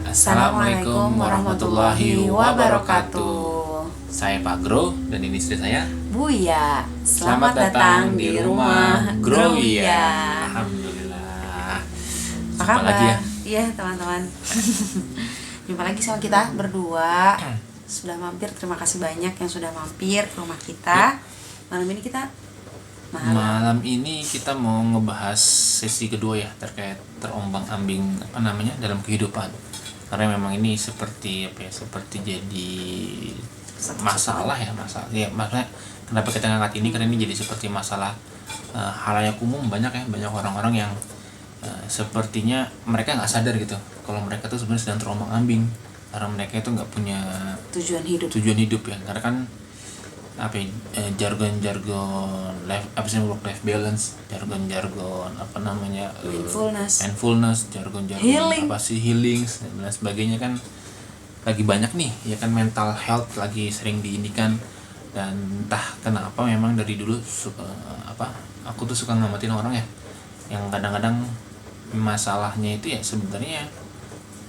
Assalamualaikum warahmatullahi wabarakatuh. Saya Pak Gro dan ini istri saya Buya. Selamat datang di rumah Groya. Alhamdulillah. Apa Jumpa lagi ya. Iya teman-teman. Jumpa lagi sama kita berdua. Sudah mampir, terima kasih banyak yang sudah mampir ke rumah kita. Malam ini kita Malam ini kita mau ngebahas sesi kedua ya, terkait terombang-ambing dalam kehidupan. Karena memang ini seperti jadi masalah ya. Makanya kenapa kita ngangkat ini, karena ini jadi seperti masalah halayak umum. Banyak orang-orang yang sepertinya mereka nggak sadar gitu kalau mereka tuh sebenarnya sedang terombang-ambing, karena mereka itu nggak punya tujuan hidup ya. Karena kan jargon work life balance, jargon mindfulness, jargon healing dan sebagainya kan lagi banyak nih ya kan. Mental health lagi sering diindikan, dan entah kenapa memang dari dulu aku tuh suka ngamatin orang ya yang kadang-kadang masalahnya itu ya sebenarnya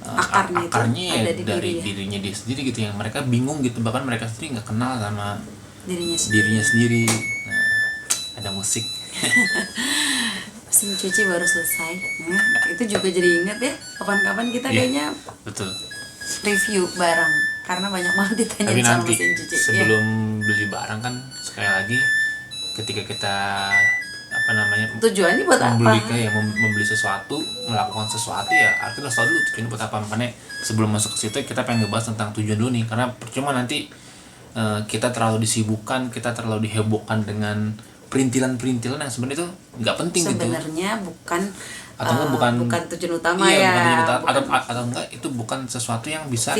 akarnya ya dari dirinya dia sendiri gitu, yang mereka bingung gitu, bahkan mereka sendiri nggak kenal sama dirinya sendiri. Nah, ada musik. mesin cuci baru selesai. Itu juga jadi inget ya, kapan-kapan kita kayaknya betul review barang, karena banyak banget ditanya tapi sama nanti mesin cuci. sebelum beli barang kan, sekali lagi ketika kita Tujuannya buat apa? Membeli sesuatu, melakukan sesuatu ya, artinya harus tahu dulu tujuannya buat apa. Makanya sebelum masuk ke situ kita pengen ngebahas tentang tujuan dulu nih, karena percuma nanti kita terlalu disibukkan, kita terlalu dihebohkan dengan perintilan-perintilan yang sebenarnya itu nggak penting sebenarnya gitu. bukan tujuan utama atau enggak, itu bukan sesuatu yang bisa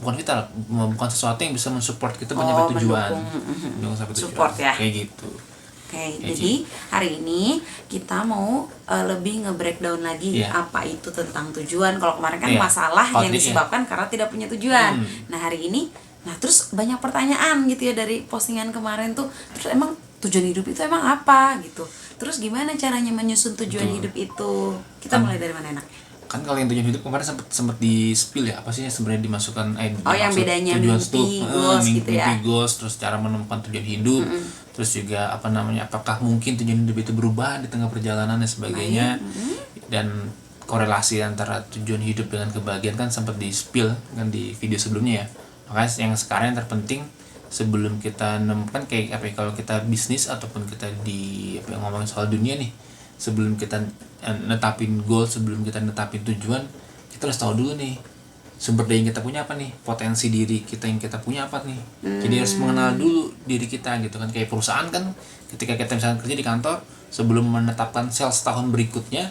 bukan sesuatu yang bisa mensupport kita mencapai tujuan. Support ya, kayak gitu. Jadi hari ini kita mau lebih nge-breakdown lagi apa itu tentang tujuan. Kalau kemarin kan masalah yang disebabkan karena tidak punya tujuan. Nah hari ini, terus banyak pertanyaan gitu ya dari postingan kemarin tuh. Terus emang tujuan hidup itu emang apa gitu? Terus gimana caranya menyusun tujuan hidup itu? Kita mulai dari mana enak? Kan kalau yang tujuan hidup kemarin sempat di spill ya, apa sih yang sebenarnya dimasukkan yang bedanya mimpi, goals, terus cara menemukan tujuan hidup, terus juga apakah mungkin tujuan hidup itu berubah di tengah perjalanan dan sebagainya. Dan korelasi antara tujuan hidup dengan kebahagiaan kan sempat di spill kan di video sebelumnya ya. Makanya yang sekarang yang terpenting sebelum kita menemukan kalau kita bisnis ataupun kita ngomongin soal dunia nih, sebelum kita netapin goal, sebelum kita netapin tujuan, kita harus tahu dulu nih sumber daya yang kita punya apa nih, potensi diri kita yang kita punya apa nih. Jadi harus mengenal dulu diri kita gitu kan. Kayak perusahaan kan, ketika kita misalnya kerja di kantor, sebelum menetapkan sales tahun berikutnya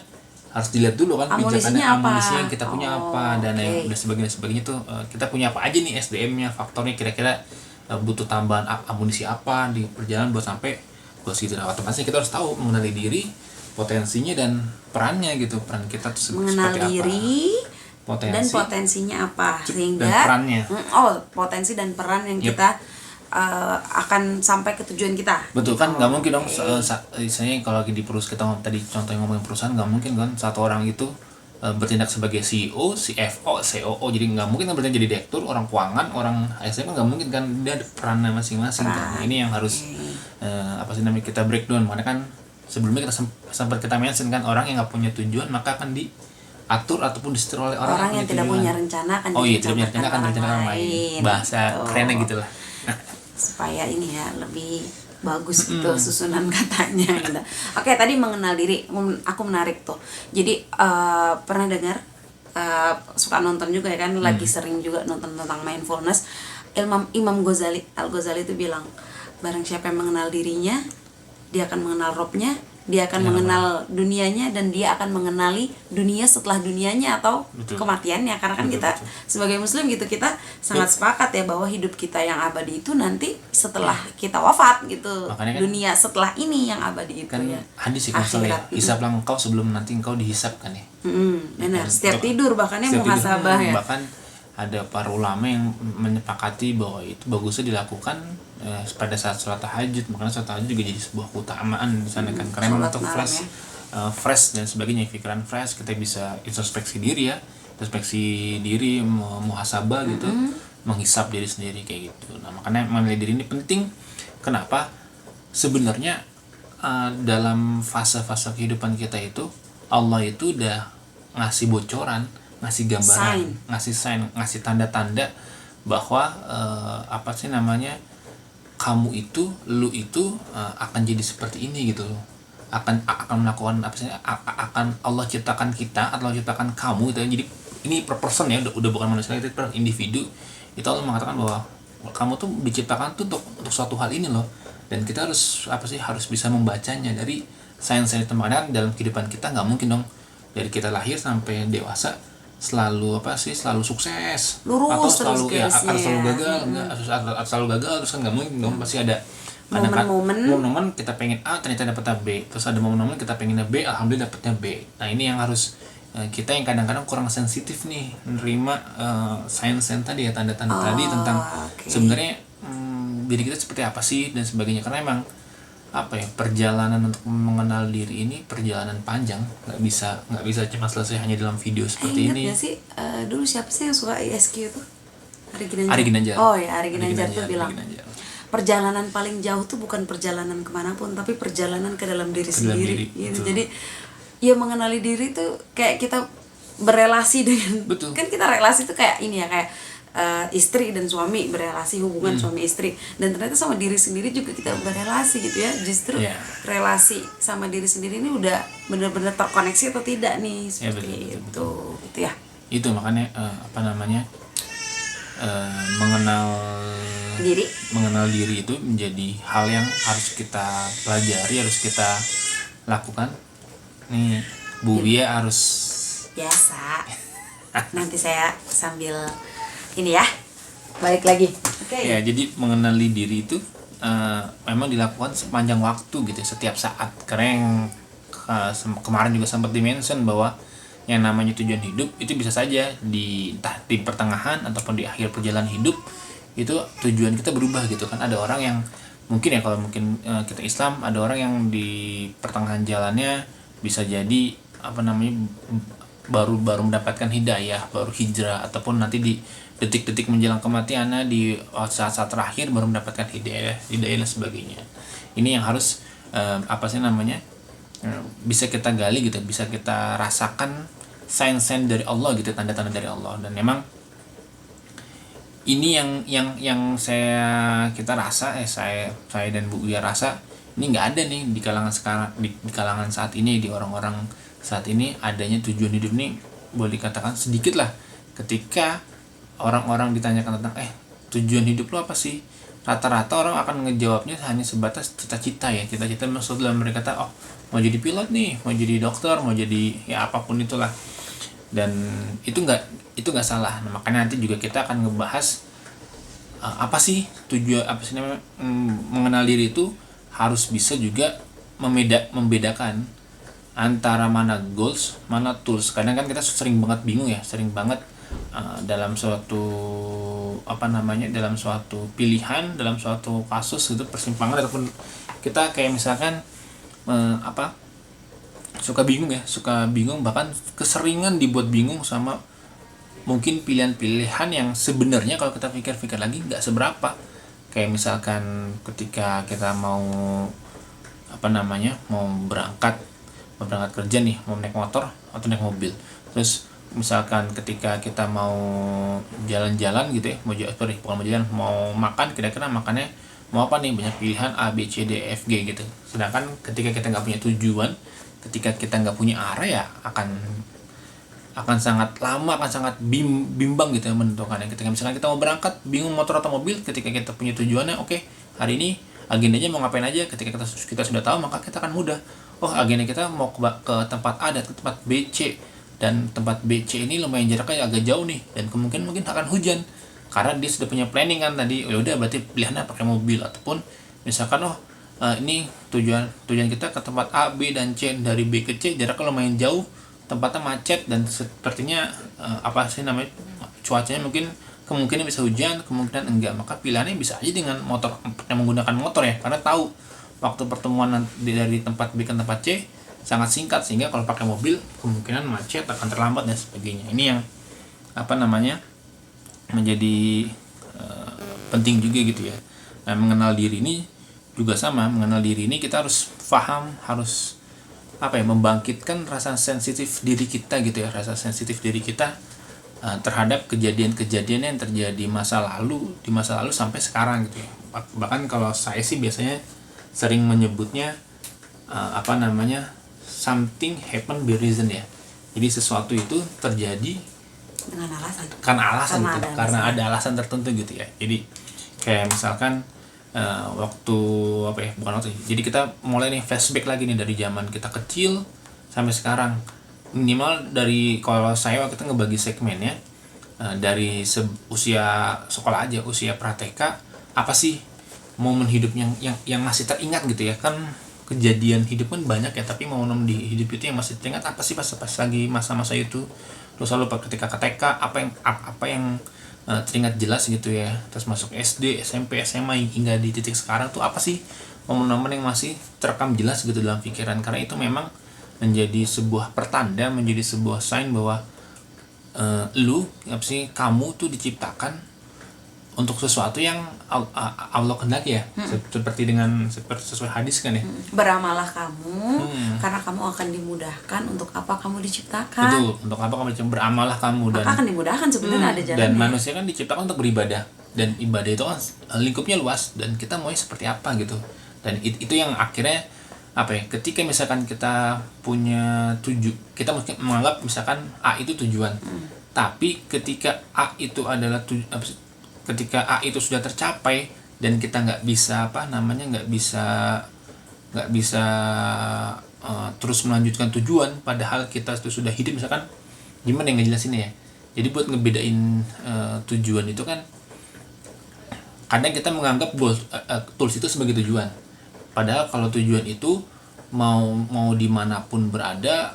harus dilihat dulu kan amunisinya yang kita punya apa, dan yang udah sebagainya tuh kita punya apa aja nih SDM-nya, faktornya, kira-kira butuh tambahan amunisi apa di perjalanan buat sampai goals gitu. Nah, otomatis kita harus tahu mengenali diri, potensinya dan perannya gitu. Peran kita tuh mengenal diri apa, dan potensinya apa, sehingga dan perannya. Potensi dan peran yang kita akan sampai ke tujuan kita. Betul kan, nggak mungkin dong. Misalnya kalau di perusahaan, kita tadi contohnya ngomongin perusahaan, nggak mungkin kan satu orang itu bertindak sebagai CEO, CFO, COO. Jadi nggak mungkin kan bertindak jadi direktur, orang keuangan, orang ASN, nggak mungkin kan. Dia ada perannya masing-masing kan. Ini yang harus kita breakdown. Makanya kan sebelumnya sempat kita mention kan, orang yang nggak punya tujuan maka akan diatur ataupun disetir oleh orang yang tidak punya rencana akan direncanakan orang lain. Bahasa kerennya gitu lah. Supaya ini ya lebih bagus gitu susunan katanya gitu. Oke, tadi mengenal diri, aku menarik tuh. Jadi pernah dengar, suka nonton juga ya kan, lagi sering juga nonton tentang mindfulness. Imam Ghazali itu bilang, barang siapa yang mengenal dirinya, dia akan mengenal Robnya, dia akan mengenal dunianya, dan dia akan mengenali dunia setelah dunianya atau kematiannya. Karena kan kita sebagai muslim gitu, kita sangat sepakat ya bahwa hidup kita yang abadi itu nanti setelah kita wafat gitu. Makanya kan, dunia setelah ini yang abadi itu kan ya hadis ya, hisablah engkau sebelum nanti engkau dihisab kan ya. Benar, setiap tidur bahkan ya muhasabah ya. Bahkan ada para ulama yang menyepakati bahwa itu bagusnya dilakukan pada saat sholat tahajud. Makanya sholat tahajud juga jadi sebuah keutamaan di sana kan, karena memang fresh dan sebagainya, pikiran fresh, kita bisa introspeksi diri ya, introspeksi diri, muhasabah gitu, menghisap diri sendiri kayak gitu. Nah makanya mengenali diri ini penting. Kenapa? Sebenarnya dalam fase-fase kehidupan kita itu Allah itu udah ngasih bocoran, ngasih gambaran, ngasih sign, ngasih tanda-tanda bahwa apa sih namanya, kamu itu, lu itu akan jadi seperti ini gitu loh. akan melakukan apa sih, akan Allah ciptakan kita atau Allah ciptakan kamu gitu ya. Jadi ini per person ya, udah bukan manusia lagi, per individu. Itu Allah mengatakan bahwa kamu tuh diciptakan tuh untuk suatu hal ini loh, dan kita harus apa sih, harus bisa membacanya dari sains-sains itu. Makanya dalam kehidupan kita nggak mungkin dong dari kita lahir sampai dewasa selalu apa sih, selalu sukses lurus atau selalu ya terus harus selalu gagal, enggak harus selalu gagal terus kan, nggak mungkin dong. Pasti ada momen kita pengen A ternyata dapetnya B, terus ada momen kita pengennya B, alhamdulillah dapetnya B. Nah ini yang harus kita yang kadang-kadang kurang sensitif nih menerima sains tadi ya, tanda-tanda tadi tentang sebenarnya diri kita seperti apa sih dan sebagainya. Karena emang apa ya, perjalanan untuk mengenal diri ini perjalanan panjang, nggak bisa cuma selesai hanya dalam video seperti ini. Ingat gak sih dulu siapa sih yang suka ISQ tuh? Ari Ginanjar. Oh ya, Ari Ginanjar tuh bilang perjalanan paling jauh tuh bukan perjalanan kemanapun, tapi perjalanan ke dalam diri sendiri gitu. Jadi ya mengenali diri tuh kayak kita berelasi dengan, betul. Kan kita relasi tuh kayak ini ya, kayak istri dan suami berelasi, hubungan suami istri, dan ternyata sama diri sendiri juga kita berelasi gitu ya. Justru relasi sama diri sendiri ini udah benar-benar terkoneksi atau tidak nih, seperti betul. Itu ya, itu makanya apa namanya, mengenal diri itu menjadi hal yang harus kita pelajari, harus kita lakukan. Nih Bu Wia harus biasa. Nanti saya sambil ini ya, balik lagi. Ya, jadi mengenali diri itu memang dilakukan sepanjang waktu gitu, setiap saat. Karena yang kemarin juga sempat dimention bahwa yang namanya tujuan hidup itu bisa saja entah di pertengahan ataupun di akhir perjalanan hidup itu tujuan kita berubah gitu kan. Ada orang yang mungkin ya, kalau mungkin kita Islam, ada orang yang di pertengahan jalannya bisa jadi apa namanya, baru mendapatkan hidayah, baru hijrah, ataupun nanti di detik-detik menjelang kematiannya, di saat-saat terakhir baru mendapatkan hidayah dan sebagainya. Ini yang harus apa sih namanya, bisa kita gali gitu, bisa kita rasakan sign-sign dari Allah gitu, tanda-tanda dari Allah. Dan memang ini yang kita rasa, saya dan Bu Wia rasa ini nggak ada nih di kalangan sekarang, di kalangan saat ini, di orang-orang saat ini adanya tujuan hidup nih, boleh dikatakan sedikit lah. Ketika orang-orang ditanyakan tentang tujuan hidup lo apa sih, rata-rata orang akan ngejawabnya hanya sebatas cita-cita ya. Cita-cita maksudnya mereka kata, oh mau jadi pilot nih, mau jadi dokter, mau jadi ya apapun itulah. Dan itu nggak salah. Nah, makanya nanti juga kita akan ngebahas apa sih tujuan, apa sih namanya, mengenal diri itu harus bisa juga membedakan antara mana goals, mana tools. Kadang kan kita sering banget bingung ya, sering banget dalam suatu apa namanya, dalam suatu pilihan, dalam suatu kasus itu persimpangan, ataupun kita kayak misalkan suka bingung, bahkan keseringan dibuat bingung sama mungkin pilihan-pilihan yang sebenarnya kalau kita pikir-pikir lagi nggak seberapa. Kayak misalkan ketika kita mau berangkat kerja nih, mau naik motor atau naik mobil. Terus misalkan ketika kita mau jalan-jalan gitu ya, mau makan, kira-kira makannya mau apa nih, banyak pilihan A, B, C, D, F, G gitu. Sedangkan ketika kita nggak punya tujuan, ketika kita nggak punya arah, ya akan sangat lama, akan sangat bimbang gitu ya menentukannya. Ketika misalkan kita mau berangkat bingung motor atau mobil, ketika kita punya tujuannya, oke, hari ini agendanya mau ngapain aja, ketika kita sudah tahu, maka kita akan mudah. Oh, agenda kita mau ke tempat A dan ke tempat B, C, dan tempat B, C ini lumayan jaraknya agak jauh nih, dan kemungkinan mungkin akan hujan karena dia sudah punya planning kan tadi. Ya udah, berarti pilihannya pakai mobil. Ataupun misalkan ini tujuan kita ke tempat A, B, dan C, dari B ke C jaraknya lumayan jauh, tempatnya macet, dan sepertinya cuacanya mungkin kemungkinan bisa hujan, kemungkinan enggak, maka pilihannya bisa aja dengan menggunakan motor ya, karena tahu waktu pertemuan dari tempat B ke tempat C sangat singkat, sehingga kalau pakai mobil kemungkinan macet, akan terlambat dan sebagainya. Ini yang menjadi penting juga gitu ya. Nah, mengenal diri ini juga sama. Mengenal diri ini kita harus paham, harus membangkitkan rasa sensitif diri kita gitu ya, rasa sensitif diri kita terhadap kejadian-kejadian yang terjadi di masa lalu sampai sekarang gitu ya. Bahkan kalau saya sih biasanya sering menyebutnya something happen by reason ya. Jadi sesuatu itu terjadi dengan alasan. Karena ada alasan tertentu gitu ya. Jadi kayak misalkan jadi kita mulai nih flashback lagi nih dari zaman kita kecil sampai sekarang. Minimal dari, kalau saya waktu itu ngebagi segmennya dari usia sekolah aja, usia pra-TK, apa sih momen hidup yang masih teringat gitu ya. Kan kejadian hidup kan banyak ya, tapi momen di hidup itu yang masih teringat apa sih pas lagi masa-masa itu. Terus lalu ketika ke TK apa yang teringat jelas gitu ya. Terus masuk SD, SMP, SMA hingga di titik sekarang tuh apa sih momen-momen yang masih terekam jelas gitu dalam pikiran. Karena itu memang menjadi sebuah pertanda, menjadi sebuah sign bahwa kamu tuh diciptakan untuk sesuatu yang Allah kehendaki ya. Seperti sesuai hadis kan ya. Beramalah kamu karena kamu akan dimudahkan untuk apa kamu diciptakan. Betul, untuk apa kamu diciptakan, beramallah kamu. Dan akan dimudahkan sebenarnya ada jalannya. Dan manusia kan diciptakan untuk beribadah, dan ibadah itu kan lingkupnya luas, dan kita maunya seperti apa gitu. Dan itu yang akhirnya ketika misalkan kita punya kita mungkin menganggap misalkan A itu tujuan. Tapi ketika A itu adalah ketika A itu sudah tercapai dan kita nggak bisa terus melanjutkan tujuan, padahal kita itu sudah hidup, misalkan gimana yang ngejelasinnya ya. Jadi buat ngebedain tujuan itu kan kadang kita menganggap tools itu sebagai tujuan, padahal kalau tujuan itu mau dimanapun berada,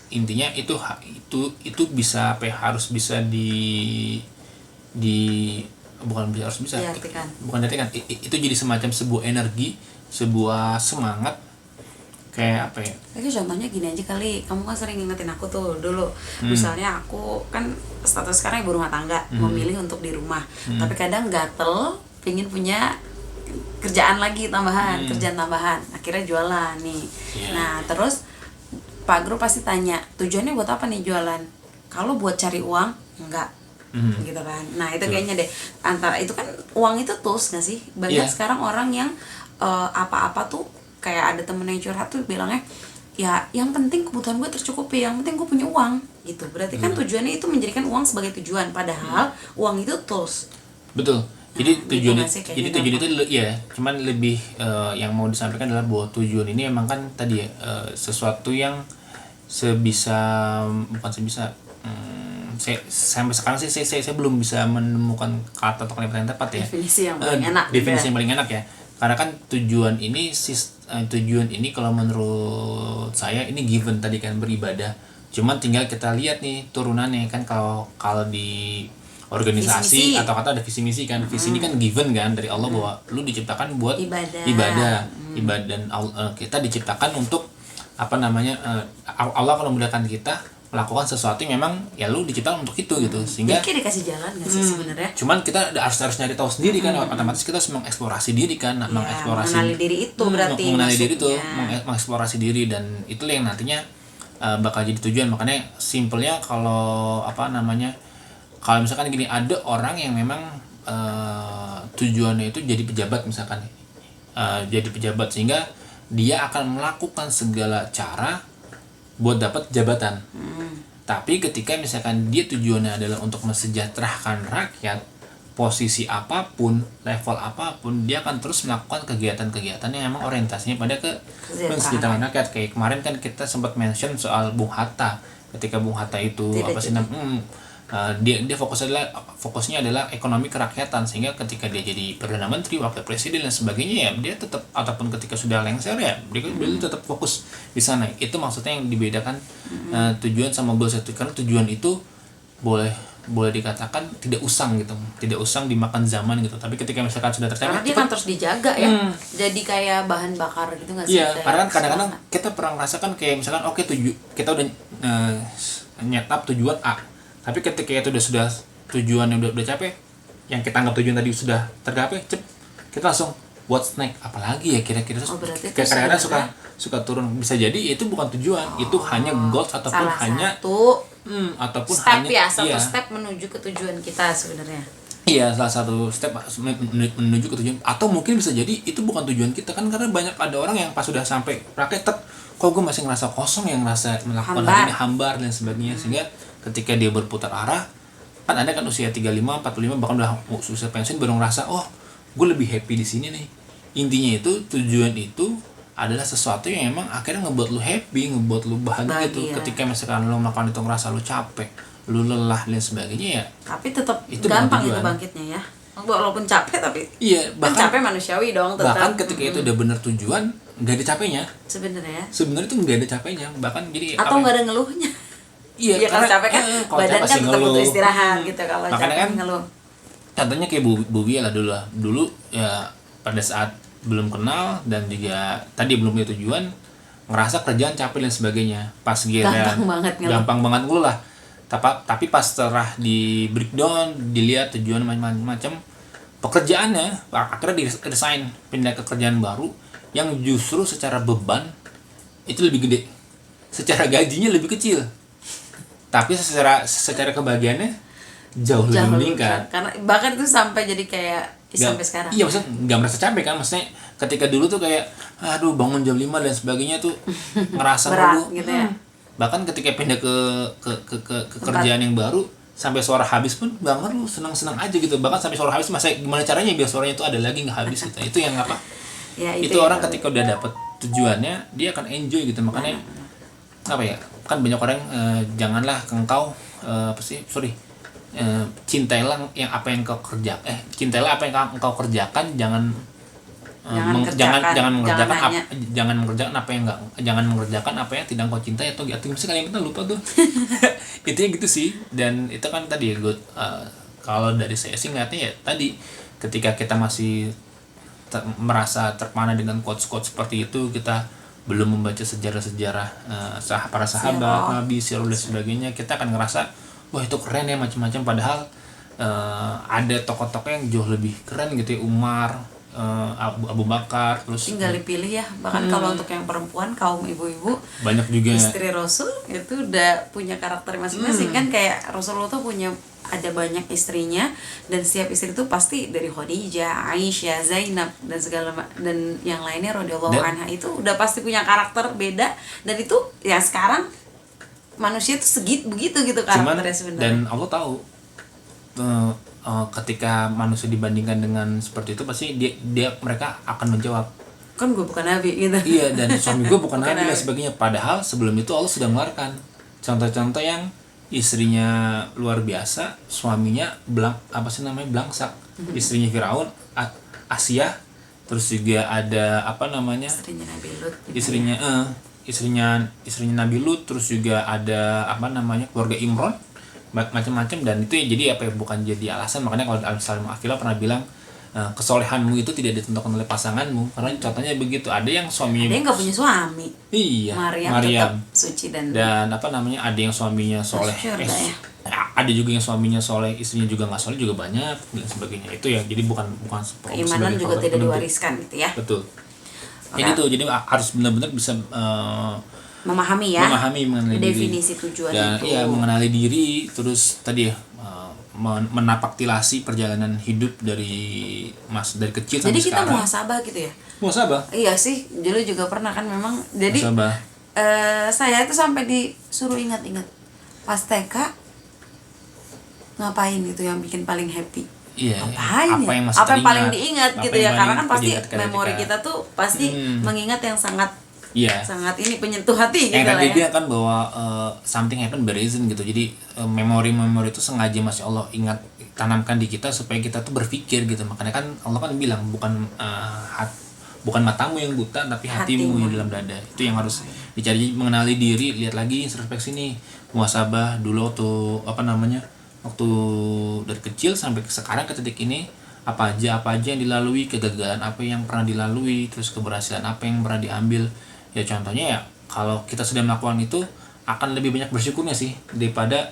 intinya itu bisa harus bisa diartikan. Itu jadi semacam sebuah energi, sebuah semangat, kayak apa ya? Oke, contohnya gini aja kali, kamu kan sering ngingetin aku tuh dulu. Misalnya aku kan status sekarang ibu rumah tangga, memilih untuk di rumah, tapi kadang gatel pengen punya kerjaan tambahan, akhirnya jualan nih. Nah terus Pak Guru pasti tanya, tujuannya buat apa nih jualan? Kalau buat cari uang, enggak. Gitu kan. Nah itu kayaknya deh, antara itu kan uang itu tools nggak sih? Banyak sekarang orang yang apa-apa tuh, kayak ada temen yang curhat tuh bilangnya, ya yang penting kebutuhan gue tercukupi, yang penting gue punya uang gitu. Berarti kan tujuannya itu menjadikan uang sebagai tujuan, padahal uang itu tools. Betul. Jadi tujuan itu ya, cuman lebih yang mau disampaikan adalah bahwa tujuan ini emang kan tadi ya, sesuatu yang sampai sekarang sih saya belum bisa menemukan kata atau kalimat yang tepat ya. Definisi yang paling enak. Definisi yang paling enak ya. Karena kan tujuan ini kalau menurut saya ini given tadi kan, beribadah. Cuman tinggal kita lihat nih turunannya kan, kalau di organisasi atau kata ada visi misi kan. Visi ini kan given kan dari Allah bahwa lu diciptakan buat ibadah. Dan kita diciptakan untuk Allah akan memudahkan kita melakukan sesuatu yang memang ya lu diciptakan untuk itu gitu, sehingga kayak dikasih jalan nggak sih sebenarnya. Cuman kita harus nyari tahu sendiri kan, otomatis kita harus mengeksplorasi diri kan, mengenali diri itu berarti mengeksplorasi diri, dan itu yang nantinya bakal jadi tujuan. Makanya simpelnya kalau kalau misalkan gini, ada orang yang memang tujuannya itu jadi pejabat misalkan, sehingga dia akan melakukan segala cara buat dapat jabatan. Tapi ketika misalkan dia tujuannya adalah untuk mensejahterakan rakyat, posisi apapun, level apapun, dia akan terus melakukan kegiatan-kegiatan yang memang orientasinya pada kesejahteraan rakyat. Kayak kemarin kan kita sempat mention soal Bung Hatta. Ketika Bung Hatta itu dia fokusnya adalah ekonomi kerakyatan, sehingga ketika dia jadi perdana menteri, wakil presiden dan sebagainya, ya dia tetap, ataupun ketika sudah lengser ya dia tetap fokus di sana. Itu maksudnya yang dibedakan tujuan sama goals itu, karena tujuan itu boleh dikatakan tidak usang gitu, tidak usang dimakan zaman gitu. Tapi ketika misalkan sudah tercapai, karena dia kan terus dijaga ya, jadi kayak bahan bakar gitu nggak sih? Iya, karena kan kadang-kadang kita pernah merasakan kayak misalkan kita udah nyetap tujuan A, Tapi ketika itu sudah tujuannya udah capek, yang kita anggap tujuan tadi sudah tercapai, kita langsung what's next, apalagi ya kira-kira. Terus kadang-kadang suka turun. Bisa jadi itu bukan tujuan, itu hanya goals ataupun ataupun step hanya satu step menuju ke tujuan kita sebenarnya. Iya, salah satu step menuju ke tujuan. Atau mungkin bisa jadi itu bukan tujuan kita kan, karena banyak ada orang yang pas sudah sampai praktek kok gue masih ngerasa kosong, yang ngerasa melakukan hal ini hambar dan sebagainya, sehingga ketika dia berputar arah, kan ada kan usia 35, 45 bahkan udah usia pensiun baru ngerasa gue lebih happy di sini nih. Intinya itu tujuan itu adalah sesuatu yang emang akhirnya ngebuat lu happy, ngebuat lu bahagia gitu. Ketika misalkan lu melakukan itu ngerasa lu capek, lu lelah dan sebagainya, ya tapi tetap itu gampang itu bangkitnya ya, walaupun capek tapi bahkan capek manusiawi dong tetap. Bahkan ketika itu udah bener tujuan, nggak ada capeknya sebenarnya itu nggak ada capeknya, bahkan jadi atau nggak ada ngeluhnya. Iya, kalau capek kan badan kan tetap butuh istirahat gitu. Kalau capek kan ngeluh. Contohnya kayak Bu Bia lah dulu ya, pada saat belum kenal dan juga tadi belum punya tujuan, ngerasa kerjaan capek dan sebagainya. Pas gampang banget ngeluh lah. Tapi pas setelah di breakdown, dilihat tujuan macam-macam, pekerjaannya akhirnya diresign, pindah ke kerjaan baru yang justru secara beban itu lebih gede, secara gajinya lebih kecil, tapi secara kebahagiaannya jauh lebih meningkat. Karena bahkan itu sampai jadi kayak sampai sekarang. Iya, maksudnya nggak merasa capek kan, maksudnya ketika dulu tuh kayak bangun jam 5 dan sebagainya tuh ngerasa berat gitu ya. Bahkan ketika pindah ke kerjaan yang baru, sampai suara habis pun banget lu senang-senang aja gitu. Bahkan sampai suara habis masa gimana caranya biar suaranya itu ada lagi nggak habis gitu. Itu yang apa? Ya, itu orang ketika udah dapet tujuannya dia akan enjoy gitu. Makanya apa ya? Kan banyak orang janganlah engkau cintailah apa yang kau kerjakan. Cintailah apa yang engkau kerjakan, jangan mengerjakan apa yang tidak kau cintai, atau misalnya kalian kita lupa tuh. Itu gitu sih. Dan itu kan tadi kalau dari saya sih ngeliatnya ya tadi, ketika kita masih merasa terpana dengan quotes-quotes seperti itu, kita belum membaca sejarah-sejarah para sahabat, nabi, sirah dan sebagainya, kita akan ngerasa wah itu keren ya macam-macam, padahal ada tokoh-tokoh yang jauh lebih keren gitu ya, Umar, Abu Bakar, terus tinggal dipilih ya. Bahkan kalau untuk yang perempuan, kaum ibu-ibu banyak juga istri Rasul itu udah punya karakter masing-masing kan. Kayak Rasulullah tuh ada banyak istrinya, dan setiap istri itu pasti dari Khadijah, Aisyah, Zainab dan yang lainnya radhiyallahu anha itu udah pasti punya karakter beda. Dan itu ya sekarang manusia itu begitu gitu karakternya sebenarnya. Dan Allah tahu ketika manusia dibandingkan dengan seperti itu, pasti mereka akan menjawab, kan gue bukan nabi gitu. Iya, dan suami gue bukan nabi dan sebagainya. Padahal sebelum itu Allah sudah mengeluarkan contoh-contoh yang istrinya luar biasa, suaminya belangsak. Istrinya Firaun, Asia, terus juga ada istrinya Nabi Lut. Istrinya Nabi Lut, terus juga ada keluarga Imron, macam-macam. Dan itu jadi bukan jadi alasan. Makanya kalau Al-Salim Afilah pernah bilang, kesolehanmu itu tidak ditentukan oleh pasanganmu, karena contohnya begitu, ada yang suaminya nggak punya suami. Iya, Maryam suci dan ada yang suaminya soleh, ada juga yang suaminya soleh, istrinya juga nggak soleh juga banyak dan sebagainya. Itu ya, jadi bukan keimanan juga tidak diwariskan gitu ya. Betul. Jadi harus benar-benar bisa memahami mengenai definisi diri, tujuan dan itu. Mengenali diri, terus tadi ya menapaktilasi perjalanan hidup dari kecil sampai sekarang. Jadi kita muhasabah gitu ya. Muhasabah. Iya sih, dulu juga pernah kan memang. Jadi saya itu sampai disuruh ingat-ingat pas TK ngapain gitu yang bikin paling happy. Iya. Apa yang paling diingat gitu ya, karena kan pasti memori kita tuh pasti mengingat yang sangat ini penyentuh hati gitu lah ya. Yang tadi dia kan bahwa something happen by reason gitu. Jadi memori itu sengaja Masya Allah tanamkan di kita supaya kita tuh berpikir gitu. Makanya kan Allah kan bilang bukan matamu yang buta, tapi hatimu yang dalam dada. Itu yang harus dicari, mengenali diri, lihat lagi introspeksi nih, muhasabah dulu waktu dari kecil sampai sekarang ke titik ini, apa aja yang dilalui, kegagalan apa yang pernah dilalui, terus keberhasilan apa yang pernah diambil. Ya contohnya ya, kalau kita sudah melakukan itu, akan lebih banyak bersyukurnya sih daripada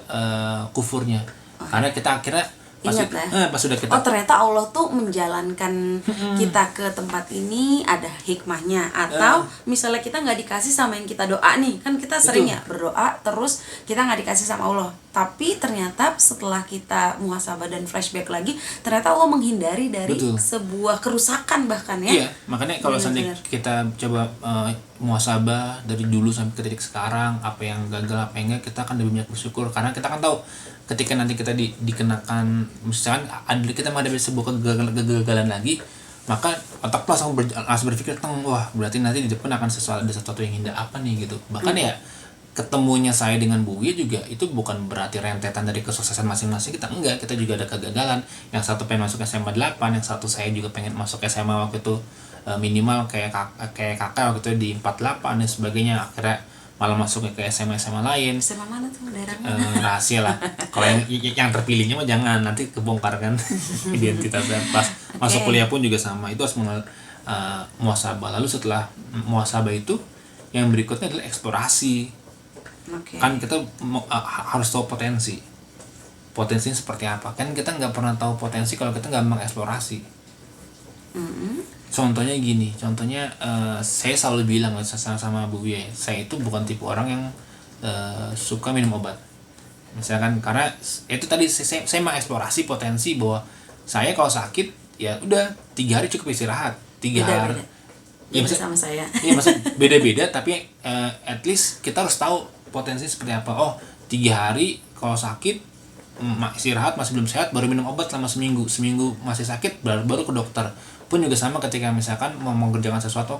kufurnya. Karena kita akhirnya Ingat ya. pas sudah kita Oh ternyata Allah tuh menjalankan kita ke tempat ini ada hikmahnya. Atau misalnya kita nggak dikasih sama yang kita doa nih, kan kita sering ya berdoa terus kita nggak dikasih sama Allah. Tapi ternyata setelah kita muhasabah dan flashback lagi, ternyata Allah menghindari dari sebuah kerusakan bahkan ya. Iya, makanya kalau seandainya kita coba muhasabah dari dulu sampai ke titik sekarang, apa yang gagal, apa yang enggak, kita akan lebih banyak bersyukur. Karena kita kan tahu ketika nanti kita dikenakan, misalkan kita menghadapi sebuah kegagalan lagi, maka otak langsung berpikir tentang, wah berarti nanti di depan akan ada sesuatu yang indah apa nih gitu. Bahkan ya ketemunya saya dengan Bu Wia juga itu bukan berarti rentetan dari kesuksesan masing-masing kita, enggak, kita juga ada kegagalan. Yang satu pengen masuk SMA 8, yang satu saya juga pengen masuk SMA waktu itu minimal kayak kakak waktu itu di 48 dan sebagainya, akhirnya malah masuk ke SMA lain. SMA mana tuh, daerah mana? Rahasia lah. Kalau yang terpilihnya mah jangan, nanti kebongkar kan identitasnya. Pas masuk kuliah pun juga sama, itu harus muhasabah. Lalu setelah muhasabah itu yang berikutnya adalah eksplorasi. Kan kita harus tahu potensinya seperti apa. Kan kita nggak pernah tahu potensi kalau kita nggak mengeksplorasi. Contohnya gini, saya selalu bilang sama Bu Wia, saya itu bukan tipe orang yang suka minum obat. Misalkan karena itu tadi saya mengeksplorasi potensi bahwa saya kalau sakit ya udah 3 hari cukup istirahat, 3 hari. Ya sama saya. Iya maksudnya beda-beda tapi at least kita harus tahu potensi seperti apa. Oh 3 hari kalau sakit istirahat masih belum sehat baru minum obat selama seminggu masih sakit baru ke dokter. Pun juga sama ketika misalkan mau mengerjakan sesuatu,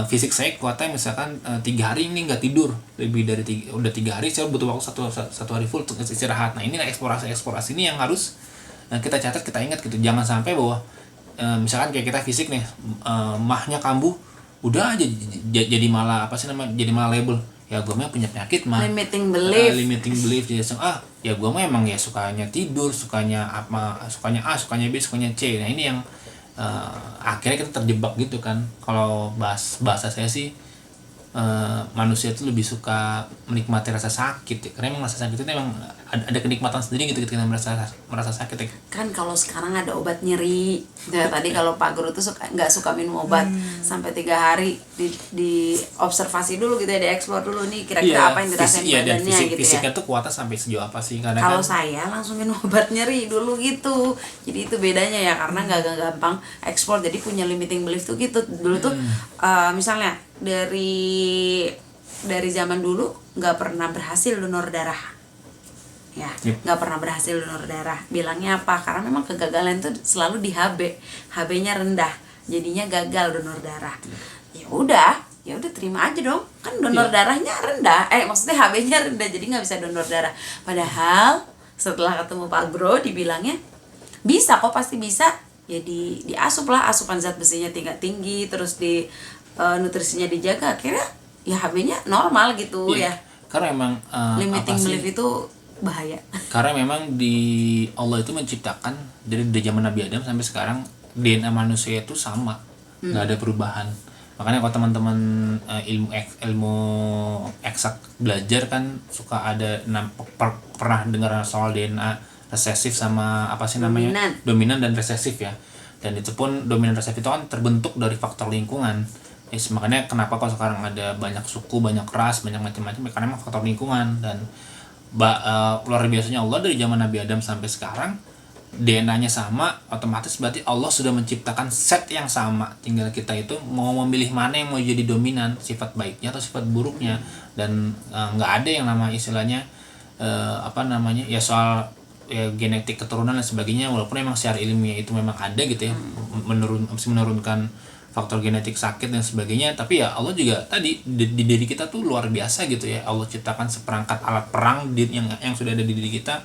fisik saya kuatnya misalkan 3 hari ini nggak tidur lebih dari 3 hari, saya butuh waktu satu hari full untuk istirahat. Nah inilah eksplorasi ini yang harus kita catat, kita ingat gitu. Jangan sampai bahwa misalkan kayak kita fisik nih mahnya kambuh udah aja jadi malah jadi malah label ya gue mah punya penyakit mah limiting belief jadi ya gue mah emang ya sukanya tidur, sukanya A, sukanya B, sukanya C. Nah ini yang akhirnya kita terjebak gitu kan. Kalau bahasa saya sih manusia itu lebih suka menikmati rasa sakit ya. Karena emang rasa sakit itu emang ada kenikmatan sendiri gitu ketika merasa sakit ya. Kan kalau sekarang ada obat nyeri ya, tadi kalau Pak Guru tuh nggak suka minum obat sampai 3 hari di observasi dulu gitu ya, dieksplor dulu nih kira-kira apa yang dirasain badannya gitu ya. Fisiknya tuh kuatnya sampai sejauh apa sih? Kalau saya langsung minum obat nyeri dulu gitu, jadi itu bedanya ya, karena nggak gampang eksplor, jadi punya limiting belief tuh gitu dulu tuh. Misalnya dari zaman dulu nggak pernah berhasil donor darah ya, nggak pernah berhasil donor darah. Bilangnya apa? Karena memang kegagalan itu selalu di HB-nya rendah, jadinya gagal donor darah. Ya udah terima aja dong, kan donor darahnya rendah, maksudnya HB-nya rendah, jadi nggak bisa donor darah. Padahal setelah ketemu Pak Gro dibilangnya bisa kok, pasti bisa ya, diasup lah, asupan zat besinya tinggi, terus nutrisinya dijaga, akhirnya ya HB-nya normal gitu ya. Karena emang limiting belief itu bahaya. Karena memang Allah itu menciptakan dari zaman Nabi Adam sampai sekarang DNA manusia itu sama, nggak ada perubahan. Makanya kalau teman-teman ilmu eksak belajar kan suka ada pernah dengar soal DNA resesif sama apa sih namanya, dominan dan resesif ya. Dan itu pun dominan resesif itu kan terbentuk dari faktor lingkungan. Makanya kenapa kalau sekarang ada banyak suku, banyak ras, banyak macam-macam, karena memang faktor lingkungan. Dan luar biasanya Allah dari zaman Nabi Adam sampai sekarang DNA-nya sama, otomatis berarti Allah sudah menciptakan set yang sama. Tinggal kita itu mau memilih mana yang mau jadi dominan, sifat baiknya atau sifat buruknya. Dan nggak ada yang nama istilahnya ya soal ya genetik keturunan dan sebagainya, walaupun memang secara ilmiah itu memang ada gitu ya, menurunkan faktor genetik sakit dan sebagainya. Tapi ya Allah juga tadi di diri kita tuh luar biasa gitu ya. Allah ciptakan seperangkat alat perang yang sudah ada di diri kita,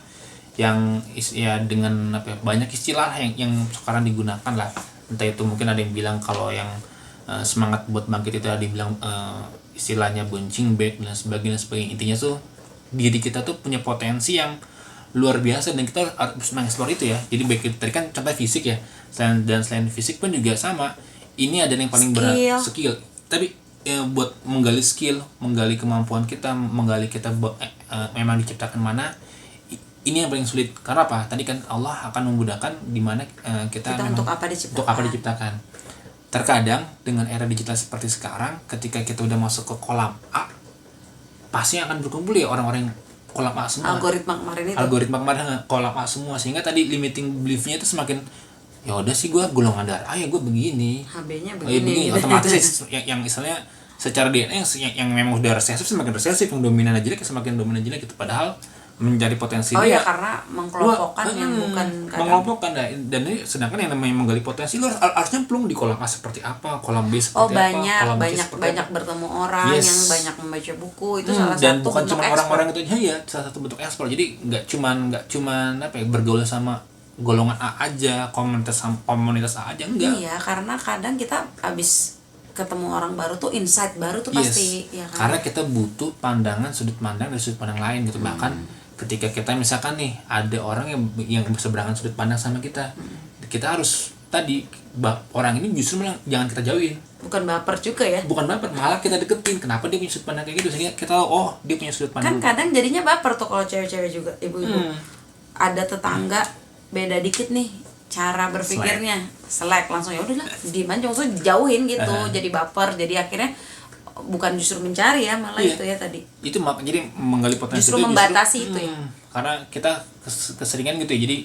yang ya dengan banyak istilah yang sekarang digunakan lah. Entah itu mungkin ada yang bilang kalau yang semangat buat bangkit itu ada yang bilang istilahnya bouncing back dan sebagainya. Intinya tuh diri kita tuh punya potensi yang luar biasa dan kita harus mengeksplor itu ya. Jadi baik itu tadi kan contoh fisik ya, selain fisik pun juga sama. Ini ada yang paling berat skill. Tapi buat menggali skill, menggali kemampuan kita, menggali kita memang diciptakan mana. Ini yang paling sulit. Karena apa? Tadi kan Allah akan memudahkan di mana kita memang untuk apa diciptakan. Untuk apa diciptakan. Terkadang dengan era digital seperti sekarang, ketika kita udah masuk ke kolam A, pasti akan berkumpul ya orang-orang yang kolam A semua. Algoritma kemarin itu. Algoritma kemarin kolam A semua, sehingga tadi limiting beliefnya itu semakin, ya udah sih gue golongan darah A ya gue begini. HB-nya begini begini. otomatis yang istilahnya secara DNA yang memang udah resesif semakin resesif, yang dominan aja jelek semakin dominan jelek gitu. Padahal mencari potensi Oh dia, ya, karena mengkelompokkan yang bukan kadang. mengelompokkan dan ini sedangkan yang namanya menggali potensi lu harusnya plung di kolam A seperti apa, kolam B seperti apa, kolam C seperti banyak apa. bertemu orang Yes. yang banyak membaca buku itu salah Dan satu bukan bentuk cuma ekspor. orang-orang itu aja ya, salah satu bentuk ekspor. Jadi nggak cuman apa ya, bergaul sama golongan A aja, komunitas A aja, enggak. Iya, karena kadang kita abis ketemu orang baru tuh insight baru tuh pasti ya kan. Karena kita butuh pandangan, sudut pandang dari sudut pandang lain gitu. Bahkan ketika kita misalkan nih ada orang yang berseberangan sudut pandang sama kita, kita harus tadi orang ini justru malah jangan kita jauhin. Bukan baper juga ya. Bukan baper, malah kita deketin. Kenapa dia punya sudut pandang kayak gitu, sehingga kita tahu oh dia punya sudut pandang. Kan kadang jadinya baper tuh kalau cewek-cewek juga, ibu-ibu. Ada tetangga beda dikit nih cara berpikirnya, selek langsung, ya udahlah diem aja, maksudnya dijauhin gitu. Jadi baper, jadi akhirnya bukan justru mencari ya, malah itu ya tadi. Itu jadi menggali potensi Justru itu membatasi itu ya. Karena kita keseringan gitu ya. Jadi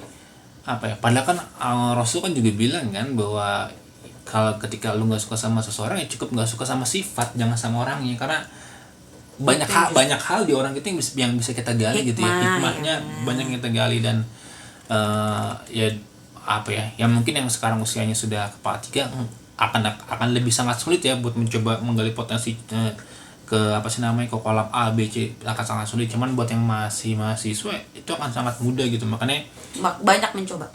apa ya? Padahal kan Rasul kan juga bilang kan bahwa kalau ketika lu nggak suka sama seseorang ya cukup nggak suka sama sifat, jangan sama orangnya. Karena banyak hal di orang itu yang bisa kita gali gitu ya. Hikmahnya banyak yang kita gali. Dan ya apa ya? Yang mungkin yang sekarang usianya sudah kepala 3 akan lebih sangat sulit ya buat mencoba menggali potensi ke apa sih namanya, ke kolam A, B, C akan sangat sulit. Cuman buat yang masih mahasiswa itu akan sangat mudah gitu. Makanya banyak mencoba.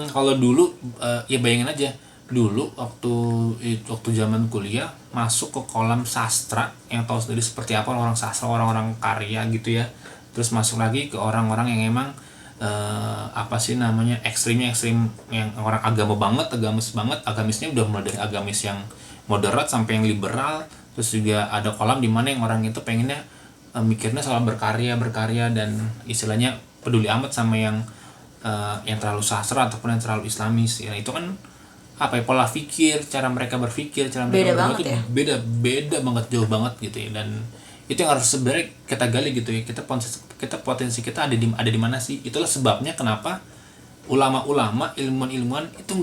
Kalau dulu ya bayangin aja dulu waktu zaman kuliah masuk ke kolam sastra, yang tahu sendiri seperti apa orang sastra, orang-orang karya gitu ya. Terus masuk lagi ke orang-orang yang emang apa sih namanya, ekstrim yang orang agamisnya udah mulai dari agamis yang moderat sampai yang liberal. Terus juga ada kolam di mana yang orang itu pengennya mikirnya soal berkarya dan istilahnya peduli amat sama yang terlalu sastra ataupun yang terlalu islamis ya. Itu kan apa ya, pola pikir, cara mereka berpikir, cara mereka berbuat itu beda banget, jauh banget gitu ya. Dan itu yang harus sebenarnya kita gali gitu ya. Potensi kita ada di mana sih? Itulah sebabnya kenapa ulama-ulama, ilmuwan itu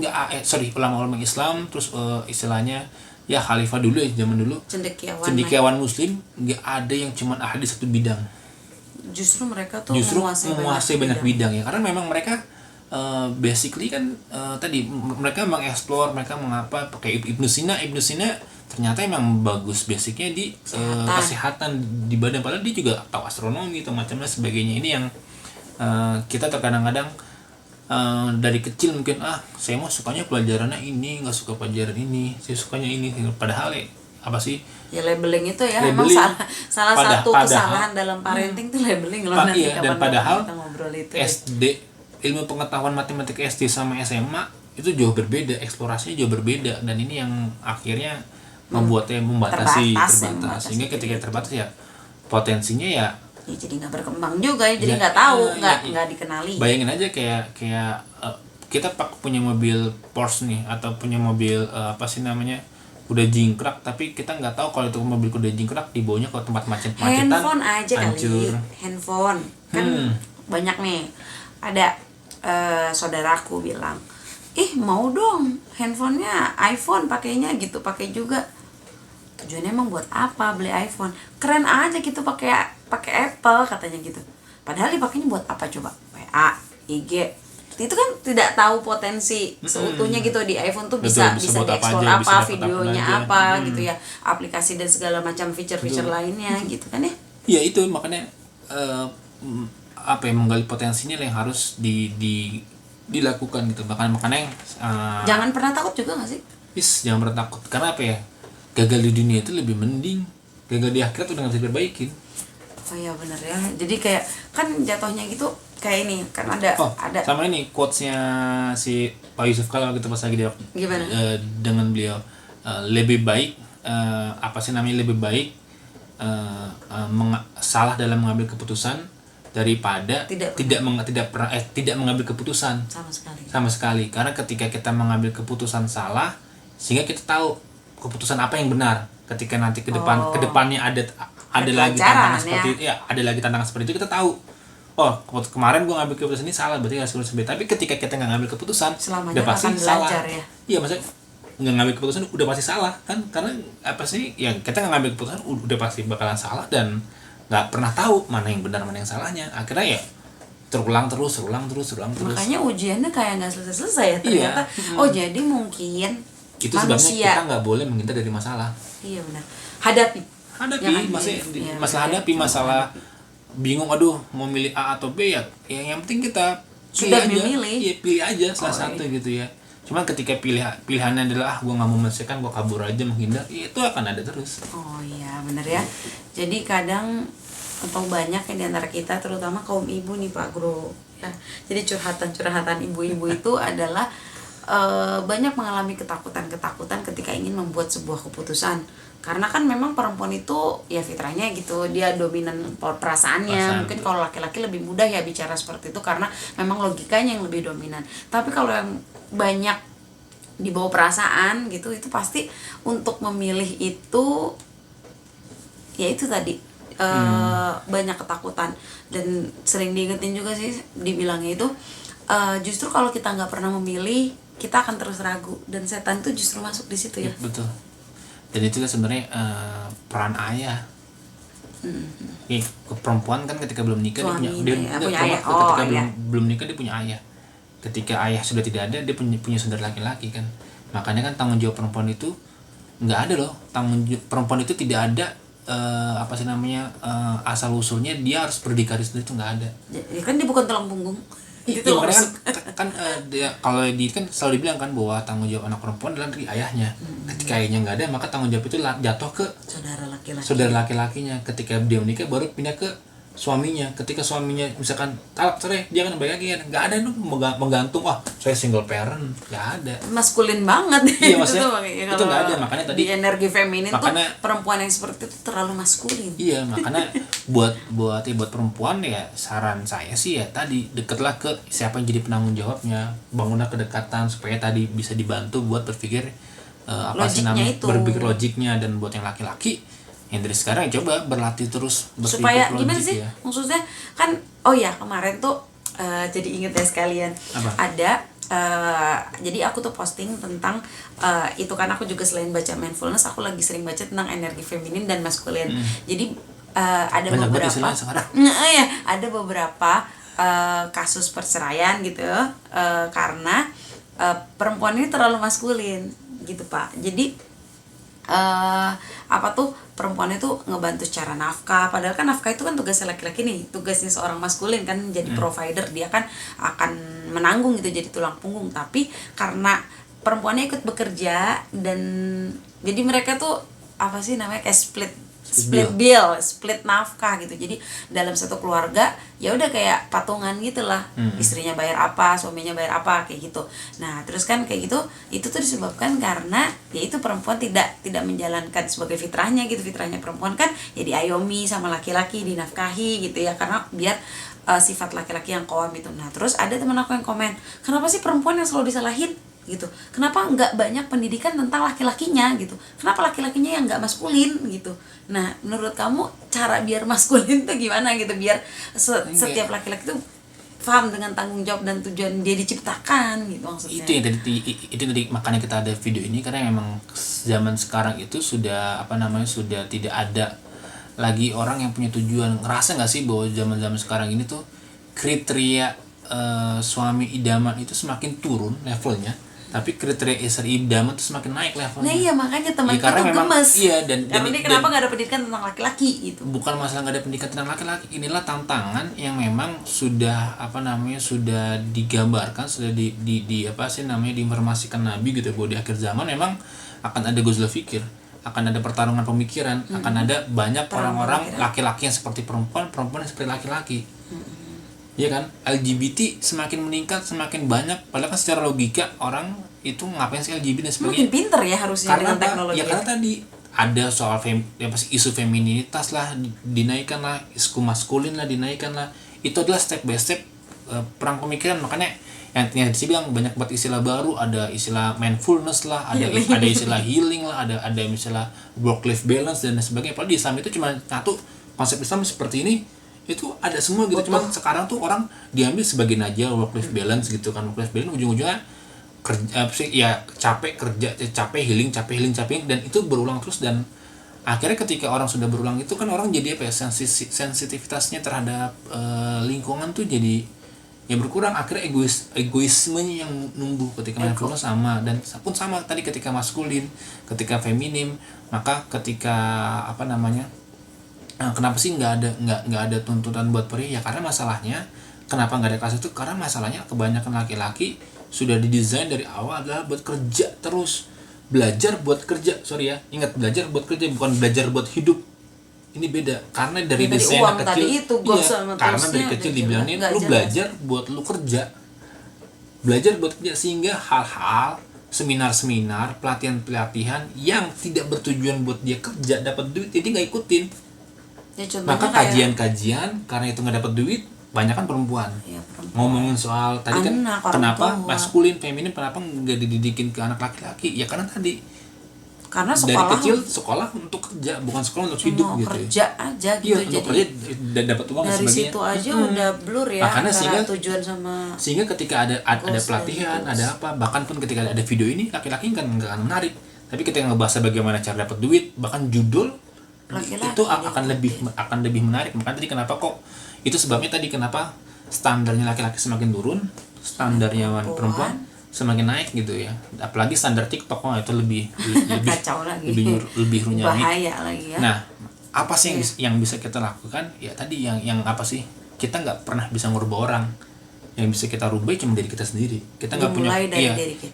ulama-ulama Islam, terus istilahnya ya khalifah dulu ya, zaman dulu cendekiawan muslim, nggak ada yang cuman ahli satu bidang. Justru mereka tuh menguasai banyak bidang ya, karena memang mereka basically kan tadi mereka mengeksplor, mereka mengapa pakai Ibnu Sina ternyata emang bagus basicnya di kesehatan di badan, padahal dia juga tahu astronomi atau macamnya sebagainya. Ini yang kita terkadang-kadang dari kecil mungkin saya mau sukanya pelajarannya ini, nggak suka pelajaran ini, saya sukanya ini, padahal apa sih ya, labeling itu ya emang salah satu kesalahan dalam parenting tuh labeling loh. Nanti dan padahal kita ngobrol itu SD ilmu pengetahuan matematika SD sama SMA itu jauh berbeda, eksplorasinya jauh berbeda, dan ini yang akhirnya membuatnya membatasi sehingga ketika terbatas ya potensinya ya jadi nggak berkembang juga ya, jadi nggak tahu, nggak dikenali. Bayangin aja kayak kita punya mobil Porsche nih, atau punya mobil apa sih namanya, kuda jingkrak, tapi kita nggak tahu kalau itu mobil kuda jingkrak dibawanya ke tempat macetan, handphone aja hancur. Handphone kan banyak nih. Ada saudaraku bilang, mau dong handphonenya iPhone pakainya gitu, pakai juga. Tujuannya emang buat apa beli iPhone? Keren aja gitu pakai Apple katanya gitu. Padahal dipakainya buat apa coba? WA, IG. Itu kan tidak tahu potensi seutuhnya gitu. Di iPhone tuh bisa dieksplor apa, videonya apa gitu ya, aplikasi dan segala macam feature lainnya gitu kan ya. Iya, itu makanya apa yang menggali potensinya yang harus dilakukan gitu. Makanya jangan pernah takut juga nggak sih? Jangan pernah takut, karena apa ya, gagal di dunia itu lebih mending gagal di akhirat udah nggak bisa diperbaikin. Oh iya benar ya, jadi kayak kan jatuhnya gitu kayak ini kan ada sama ini quotesnya si Pak Yusuf Kala gitu pas lagi dia gimana? Dengan beliau lebih baik apa sih namanya, lebih baik salah dalam mengambil keputusan daripada tidak mengambil keputusan sama sekali. Karena ketika kita mengambil keputusan salah, sehingga kita tahu keputusan apa yang benar. Ketika nanti kedepannya ada lagi tantangan seperti itu, ya ada lagi tantangan seperti itu, kita tahu, oh kemarin gue ngambil keputusan ini salah, berarti harus seperti. Tapi ketika kita nggak ngambil keputusan, selamanya udah pasti akan salah. belajar ya. Iya, maksudnya nggak ngambil keputusan udah pasti salah kan, karena apa sih, ya kita nggak ngambil keputusan udah pasti bakalan salah dan nggak pernah tahu mana yang benar mana yang salahnya. Akhirnya ya terulang terus. Makanya ujiannya kayak nggak selesai ya ternyata. Iya. Oh jadi mungkin itu manusia, sebabnya kita nggak boleh menghindar dari masalah. Iya benar. Hadapi ya kan? Masalah bingung, aduh mau milih A atau B, ya yang penting kita sudah pilih aja. memilih. Iya, pilih aja salah satu gitu ya. Cuman ketika pilihannya adalah gue nggak mau menyelesaikan, gue kabur aja menghindar, itu akan ada terus. Oh iya benar ya. Jadi kadang atau banyak yang diantara kita, terutama kaum ibu nih Pak Guru ya. Jadi curhatan ibu-ibu itu adalah banyak mengalami ketakutan ketika ingin membuat sebuah keputusan. Karena kan memang perempuan itu ya fitrahnya gitu, dia dominan perasaannya. Mungkin kalau laki-laki lebih mudah ya bicara seperti itu karena memang logikanya yang lebih dominan. Tapi kalau yang banyak dibawa perasaan gitu, itu pasti untuk memilih itu ya itu tadi banyak ketakutan. Dan sering diingetin juga sih, dibilangnya itu justru kalau kita nggak pernah memilih, kita akan terus ragu dan setan itu justru masuk di situ ya. Betul. Dan itu kan sebenarnya peran ayah. Perempuan kan ketika belum nikah dia punya ayah. Ketika belum nikah dia punya ayah. Ketika ayah sudah tidak ada, dia punya saudara laki-laki kan. Makanya kan tanggung jawab perempuan itu nggak ada loh. Perempuan itu tidak ada asal usulnya dia harus berdikari sendiri, itu nggak ada. Ya kan dia bukan tulang punggung. Itu kan dia kalau kan selalu dibilang kan bahwa tanggung jawab anak perempuan adalah dari ayahnya. Ketika ayahnya nggak ada, maka tanggung jawab itu jatuh ke saudara laki-lakinya. Ketika dia menikah baru pindah ke suaminya. Ketika suaminya misalkan talak cerai, dia kan balik lagi kan. Nggak ada itu menggantung, wah saya single parent, nggak ada. Maskulin banget. Iya maksudnya itu nggak ada. Makanya tadi di energi feminin tuh perempuan yang seperti itu terlalu maskulin. Iya, makanya buat perempuan ya saran saya sih ya tadi, dekatlah ke siapa yang jadi penanggung jawabnya, bangunlah kedekatan supaya tadi bisa dibantu buat berpikir berpikir logiknya. Dan buat yang laki-laki yang dari sekarang coba berlatih terus berpikir supaya logik, gimana sih ya. Maksudnya kan kemarin tuh jadi inget ya sekalian. Apa? Ada jadi aku tuh posting tentang itu kan aku juga selain baca mindfulness, aku lagi sering baca tentang energi feminin dan maskulin. Jadi ada beberapa kasus perceraian gitu karena perempuan ini terlalu maskulin gitu Pak. Jadi perempuan itu ngebantu secara nafkah, padahal kan nafkah itu kan tugasnya laki-laki nih, tugasnya seorang maskulin kan jadi provider, dia kan akan menanggung gitu, jadi tulang punggung. Tapi karena perempuannya ikut bekerja dan jadi mereka tuh kayak split nafkah gitu. Jadi dalam satu keluarga ya udah kayak patungan gitulah. Istrinya bayar apa, suaminya bayar apa, kayak gitu. Nah, terus kan kayak gitu, itu tuh disebabkan karena ya itu perempuan tidak menjalankan sebagai fitrahnya gitu. Fitrahnya perempuan kan ya diayomi sama laki-laki, dinafkahi gitu ya, karena biar sifat laki-laki yang qawwam itu. Nah, terus ada teman aku yang komen, "Kenapa sih perempuan yang selalu disalahin?" gitu. Kenapa nggak banyak pendidikan tentang laki-lakinya gitu? Kenapa laki-lakinya yang nggak maskulin gitu? Nah, menurut kamu cara biar maskulin tuh gimana gitu? Biar setiap laki-laki tuh paham dengan tanggung jawab dan tujuan dia diciptakan gitu maksudnya. Itu tadi makanya kita ada video ini, karena memang zaman sekarang itu sudah sudah tidak ada lagi orang yang punya tujuan. Ngerasa nggak sih bahwa zaman sekarang ini tuh kriteria suami idaman itu semakin turun levelnya, tapi kriteria istri idaman itu semakin naik levelnya. Nah iya, makanya teman kita tuh gemes. Iya, karena dia kenapa nggak ada pendidikan tentang laki-laki gitu. Bukan masalah nggak ada pendidikan tentang laki-laki, inilah tantangan yang memang sudah sudah digambarkan, sudah diinformasikan Nabi gitu, bahwa di akhir zaman memang akan ada gozul fikir, akan ada pertarungan pemikiran, akan ada banyak orang-orang laki-laki yang seperti perempuan yang seperti laki-laki. Iya kan, LGBT semakin meningkat, semakin banyak, padahal kan secara logika orang itu ngapain sih LGBT dan sebagainya. Mungkin pinter ya harusnya karena dengan teknologi. Ya karena tadi ada soal isu feminitas lah dinaikkan lah, isu maskulin lah dinaikkan lah. Itu adalah step by step perang pemikiran. Makanya yang sih bilang banyak buat istilah baru, ada istilah mindfulness lah, ada istilah healing lah, ada istilah work life balance dan sebagainya. Padahal di Islam itu cuma satu, konsep Islam seperti ini itu ada semua gitu. Cuma sekarang tuh orang diambil sebagian aja work life balance gitu kan. Work life balance ujung-ujungnya kerja ya capek kerja, capek healing, dan itu berulang terus. Dan akhirnya ketika orang sudah berulang itu kan orang jadi apa ya, sensitivitasnya terhadap lingkungan tuh jadi ya berkurang. Akhirnya egoismenya yang numbuh ketika mindfulness sama. Dan pun sama tadi ketika maskulin, ketika feminim. Maka ketika apa namanya, kenapa sih nggak ada tuntutan buat pria ya? Karena masalahnya kenapa nggak ada kelas itu, karena masalahnya kebanyakan laki-laki sudah didesain dari awal adalah buat kerja terus, belajar buat kerja. Sorry ya, ingat, belajar buat kerja, bukan belajar buat hidup. Ini beda. Karena dari desain kecil itu, karena dari kecil dibilangin lu belajar buat lu kerja, belajar buat kerja, sehingga hal-hal seminar-seminar, pelatihan-pelatihan yang tidak bertujuan buat dia kerja dapat duit, jadi nggak ikutin. Ya, maka kajian-kajian karena itu nggak dapat duit, banyak kan perempuan. Ya, ngomongin soal tadi kan kenapa maskulin feminim, kenapa nggak dididikin ke anak laki-laki, ya karena tadi karena dari kecil sekolah untuk kerja, bukan sekolah untuk hidup gitu. Kerja aja gitu. Iya, untuk kerja dan dapat uang dan sebagainya. Dari situ aja udah blur ya. Makanya tujuan sama sehingga ketika ada pelatihan, ada apa, bahkan pun ketika ada video ini, laki-laki kan nggak akan menarik. Tapi ketika ngebahas bagaimana cara dapat duit, bahkan judul laki-laki itu akan lebih menarik. Makanya tadi kenapa kok itu sebabnya tadi kenapa standarnya laki-laki semakin turun, standarnya perempuan semakin naik gitu ya. Apalagi standar TikTok itu lebih kacau lagi, lebih runyam, bahaya lagi ya. Nah, apa sih yang bisa kita lakukan? Ya tadi yang apa sih? Kita nggak pernah bisa ngubah orang. Yang bisa kita rubah cuma diri kita sendiri. Kita nggak punya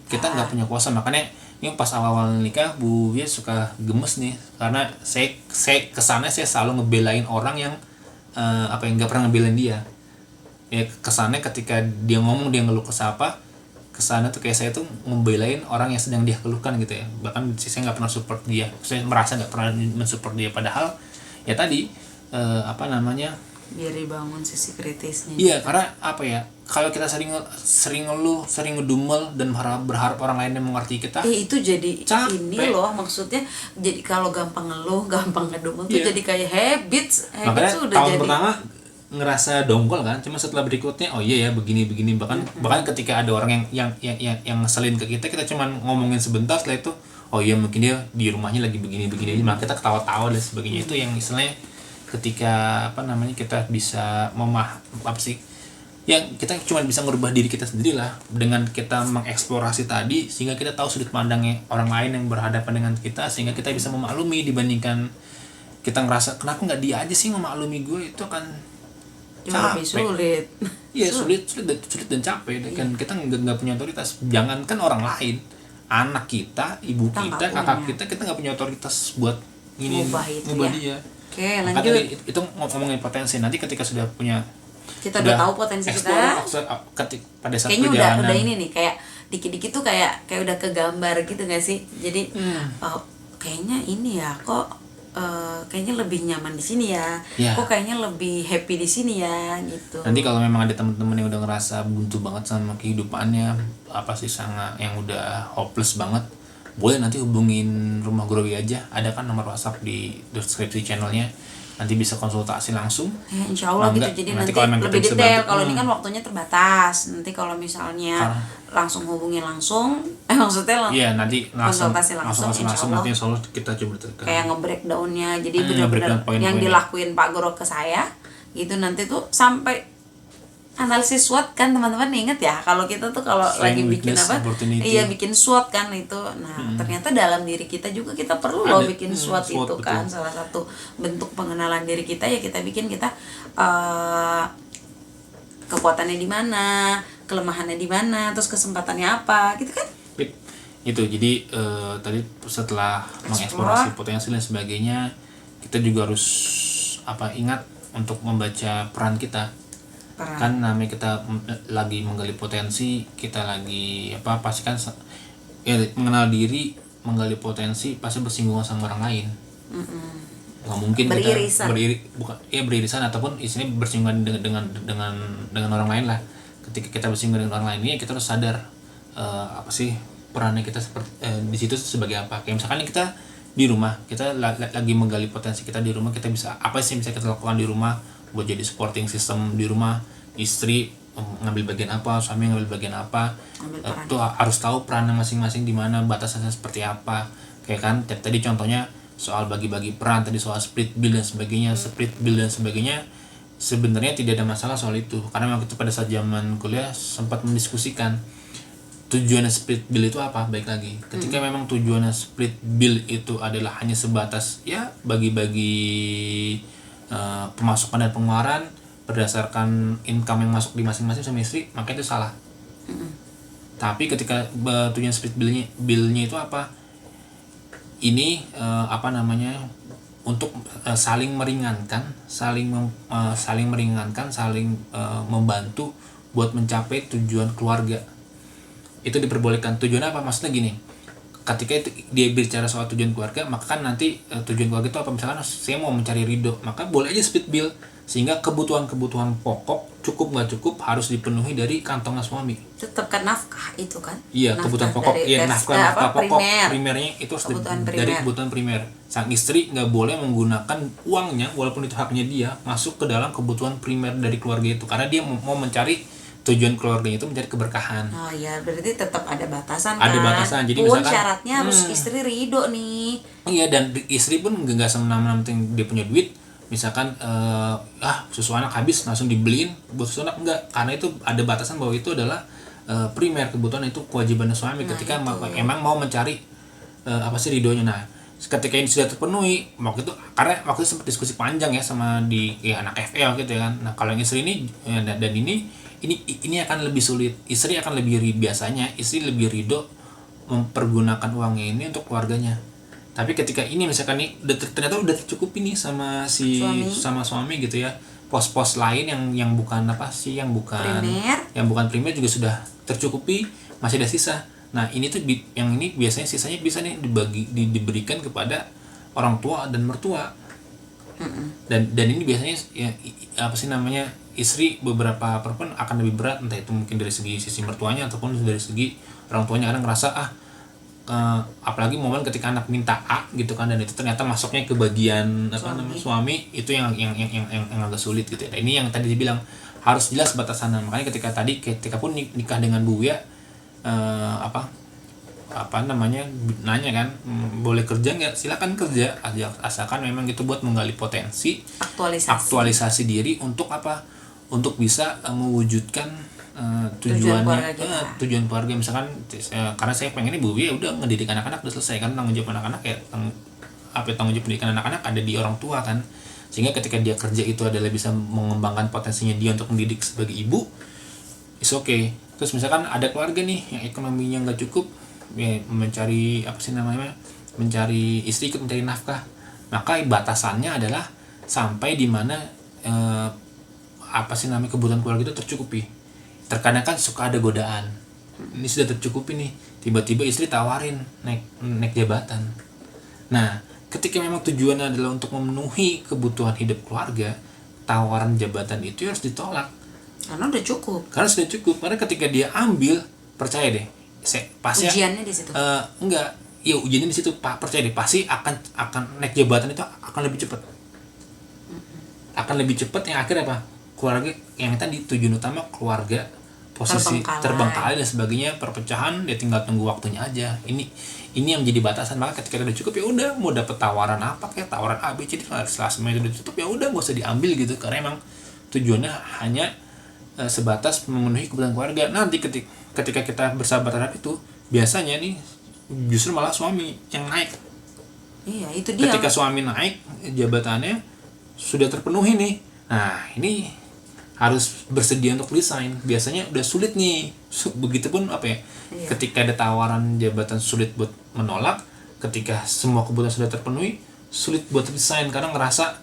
kita nggak punya kuasa. Makanya ini pas awal nikah Bu Wia suka gemes nih, karena saya kesannya saya selalu ngebelain orang yang yang nggak pernah ngebelain dia. Ya kesannya ketika dia ngomong, dia ngeluh kesah apa, kesana tuh kayak saya tuh membelain orang yang sedang dia keluhkan gitu ya. Bahkan saya nggak pernah support dia, saya merasa nggak pernah mensupport dia, padahal ya tadi biar dibangun sisi kritisnya. Iya, karena apa ya, kalau kita sering ngeluh, sering ngedumel dan berharap orang lain yang mengerti kita, itu jadi capek. Ini loh maksudnya, jadi kalau gampang ngeluh, gampang ngedumel tuh jadi kayak habits makanya udah tahun jadi. Pertama ngerasa dongkol kan, cuma setelah berikutnya oh iya ya begini bahkan ketika ada orang yang ngeselin ke kita cuma ngomongin sebentar, setelah itu oh iya mungkin dia di rumahnya lagi begini malah kita ketawa-tawa dan sebagainya. Itu yang istilahnya ketika kita bisa yang kita cuma bisa merubah diri kita sendiri lah dengan kita mengeksplorasi tadi, sehingga kita tahu sudut pandangnya orang lain yang berhadapan dengan kita, sehingga kita bisa memaklumi dibandingkan kita ngerasa kenapa nggak dia aja sih memaklumi gue. Itu kan lebih sulit. Iya, sulit dan capek. Dan kita nggak punya otoritas. Jangankan orang lain, anak kita, ibu kita, kakak kita nggak punya otoritas buat ngubah dia. Oke, lanjut. Itu ngomongin potensi. Nanti ketika sudah punya, kita udah tahu potensi kita. Pada saat kayaknya udah ini nih, kayak dikit-dikit tuh kayak udah kegambar gitu nggak sih? Jadi kayaknya ini ya kok. Kayaknya lebih nyaman di sini ya. Kok kayaknya lebih happy di sini ya gitu. Nanti kalau memang ada teman-teman yang udah ngerasa buntu banget sama kehidupannya, sangat yang udah hopeless banget, boleh nanti hubungin Rumah Grogi aja. Ada kan nomor WhatsApp di deskripsi channelnya. Nanti bisa konsultasi langsung. Insya Allah gitu. Jadi nanti lebih detail. Kalau ini kan waktunya terbatas. Nanti kalau misalnya langsung hubungi langsung, maksudnya nanti konsultasi langsung nanti insya Allah kita coba tekan. Kayak nge-breakdownnya. Jadi benar-benar yang dilakuin Pak Guru ke saya gitu, nanti tuh sampai analisis SWOT kan teman-teman, inget ya kalau kita tuh kalau lagi bikin bikin SWOT kan itu. Nah ternyata dalam diri kita juga kita perlu loh bikin SWOT itu betul. Kan salah satu bentuk pengenalan diri kita ya, kita bikin kekuatannya di mana, kelemahannya di mana, terus kesempatannya apa gitu kan. Itu jadi tadi setelah mengeksplorasi potensi dan sebagainya, kita juga harus ingat untuk membaca peran kita. Kan namanya kita lagi menggali potensi, kita lagi pastikan mengenal diri, menggali potensi pasti bersinggungan sama orang lain. Nggak mungkin Beririsan. kita beririsan ataupun istilahnya bersinggungan dengan orang lain lah. Ketika kita bersinggungan dengan orang lain ini kita harus sadar apa sih perannya kita seperti di situ sebagai apa. Kayak misalkan kita di rumah, kita lagi menggali potensi kita di rumah, kita bisa apa sih yang bisa kita lakukan di rumah buat jadi supporting system di rumah. Istri ngambil bagian apa, suami ngambil bagian apa, itu harus tahu perannya masing-masing di mana, batasannya seperti apa. Kayak kan tadi contohnya soal bagi-bagi peran, tadi soal split bill dan sebagainya. Sebenarnya tidak ada masalah soal itu, karena waktu itu pada saat zaman kuliah sempat mendiskusikan tujuannya split bill itu apa. Baik lagi ketika memang tujuannya split bill itu adalah hanya sebatas ya bagi-bagi pemasukan dan pengeluaran berdasarkan income yang masuk di masing-masing sama istri, maka itu salah. Tapi ketika tujuan split billnya itu apa, ini untuk saling meringankan, saling membantu buat mencapai tujuan keluarga. Itu diperbolehkan. Tujuannya apa? Maksudnya gini, ketika itu dia bicara soal tujuan keluarga, maka kan nanti tujuan keluarga itu apa, misalkan saya mau mencari ridho, maka boleh aja split bill, sehingga kebutuhan pokok cukup nggak cukup harus dipenuhi dari kantongnya suami. Tetap kan nafkah itu kan? Iya, kebutuhan pokok. Nafkah pokok primernya itu harus dari kebutuhan primer. Sang istri nggak boleh menggunakan uangnya walaupun itu haknya dia masuk ke dalam kebutuhan primer dari keluarga itu, karena dia mau mencari tujuan keluarganya itu mencari keberkahan. Oh iya, berarti tetap ada batasan kan? Ada batasan. Jadi misalkan syaratnya harus istri ridho nih. Iya, dan istri pun nggak semena-mena penting dia punya duit. Misalkan susu anak habis langsung dibeliin buat susu anak, enggak, karena itu ada batasan bahwa itu adalah primer kebutuhan, itu kewajiban suami ketika emang mau mencari ridhonya. Nah, ketika ini sudah terpenuhi, karena waktu itu sempat diskusi panjang ya sama anak FL gitu ya kan. Nah, kalau yang istri ini dan ini akan lebih sulit. Istri akan biasanya istri lebih ridho mempergunakan uangnya ini untuk keluarganya. Tapi ketika ini misalkan nih ternyata udah tercukupi nih sama suami gitu ya, pos-pos lain yang bukan primer juga sudah tercukupi, masih ada sisa. Nah, ini tuh yang ini biasanya sisanya bisa nih diberikan kepada orang tua dan mertua. Dan ini biasanya istri beberapa perempuan akan lebih berat, entah itu mungkin dari sisi mertuanya ataupun dari segi orang tuanya. Kadang ngerasa apalagi momen ketika anak minta A gitu kan, dan itu ternyata masuknya ke bagian suami, itu yang agak sulit gitu ya. Ini yang tadi dibilang harus jelas batasannya. Makanya ketika pun nikah dengan Bu ya, nanya kan, boleh kerja nggak? Silakan kerja, asalkan memang itu buat menggali potensi, aktualisasi diri untuk untuk bisa mewujudkan tujuan keluarga. Misalkan karena saya pengen Bu ya udah ngedidik anak-anak udah selesai kan, tanggung jawab anak-anak ya tanggung jawab pendidikan anak-anak ada di orang tua kan, sehingga ketika dia kerja itu adalah bisa mengembangkan potensinya dia untuk mendidik sebagai ibu, is okay. Terus misalkan ada keluarga nih yang ekonominya nggak cukup ya, mencari istri ikut mencari nafkah, maka batasannya adalah sampai di mana kebutuhan keluarga itu tercukupi. Terkadang kan suka ada godaan, ini sudah tercukupi nih, tiba-tiba istri tawarin naik jabatan. Nah, ketika memang tujuannya adalah untuk memenuhi kebutuhan hidup keluarga, tawaran jabatan itu harus ditolak karena udah cukup. Karena ketika dia ambil, percaya deh, pasti ujiannya di situ. Ujiannya di situ, Pak, percaya deh, pasti akan naik jabatan itu akan lebih cepat. Akan lebih cepat, yang akhirnya apa? Keluarga yang tadi tujuan utama keluarga, posisi terbengkalai dan sebagainya, perpecahan, dia tinggal tunggu waktunya aja. Ini yang menjadi batasan. Maka ketika udah cukup ya udah, mau dapat tawaran apa kayak tawaran A B C D, setelah semuanya udah tutup ya udah, nggak usah diambil gitu, karena emang tujuannya hanya sebatas memenuhi kebutuhan keluarga. Nanti ketika kita bersahabat terhadap itu, biasanya nih justru malah suami yang naik. Iya, itu dia. Ketika suami naik jabatannya sudah terpenuhi nih, nah ini harus bersedia untuk resign. Biasanya udah sulit nih. Begitupun ketika ada tawaran jabatan, sulit buat menolak. Ketika semua kebutuhan sudah terpenuhi, sulit buat resign karena ngerasa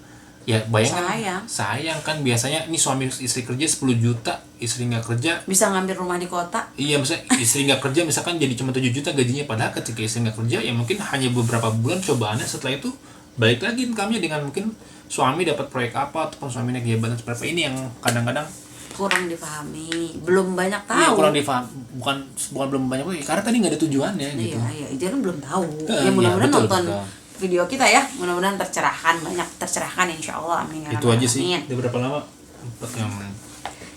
Ya bayangkan, Sayang. sayang kan biasanya ini suami istri kerja 10 juta, istri nggak kerja. Bisa ngambil rumah di kota. Iya, misalnya istri nggak kerja misalkan jadi cuma 7 juta gajinya, padahal ketika istri nggak kerja ya mungkin hanya beberapa bulan cobaannya, setelah itu balik lagi income-nya dengan mungkin suami dapat proyek apa ataupun suami naik jabatan seperti apa. Ini yang kadang-kadang Kurang dipahami, belum banyak tahu. iya kurang difaham, bukan belum banyak lagi karena tadi nggak ada tujuannya gitu. Iya, dia kan belum tahu. Iya, Ya mudah-mudahan betul, nonton betul. video kita ya, mudah-mudahan banyak tercerahkan insya Allah. Amin ya Itu rabbal aja sih. alamin. Udah berapa lama?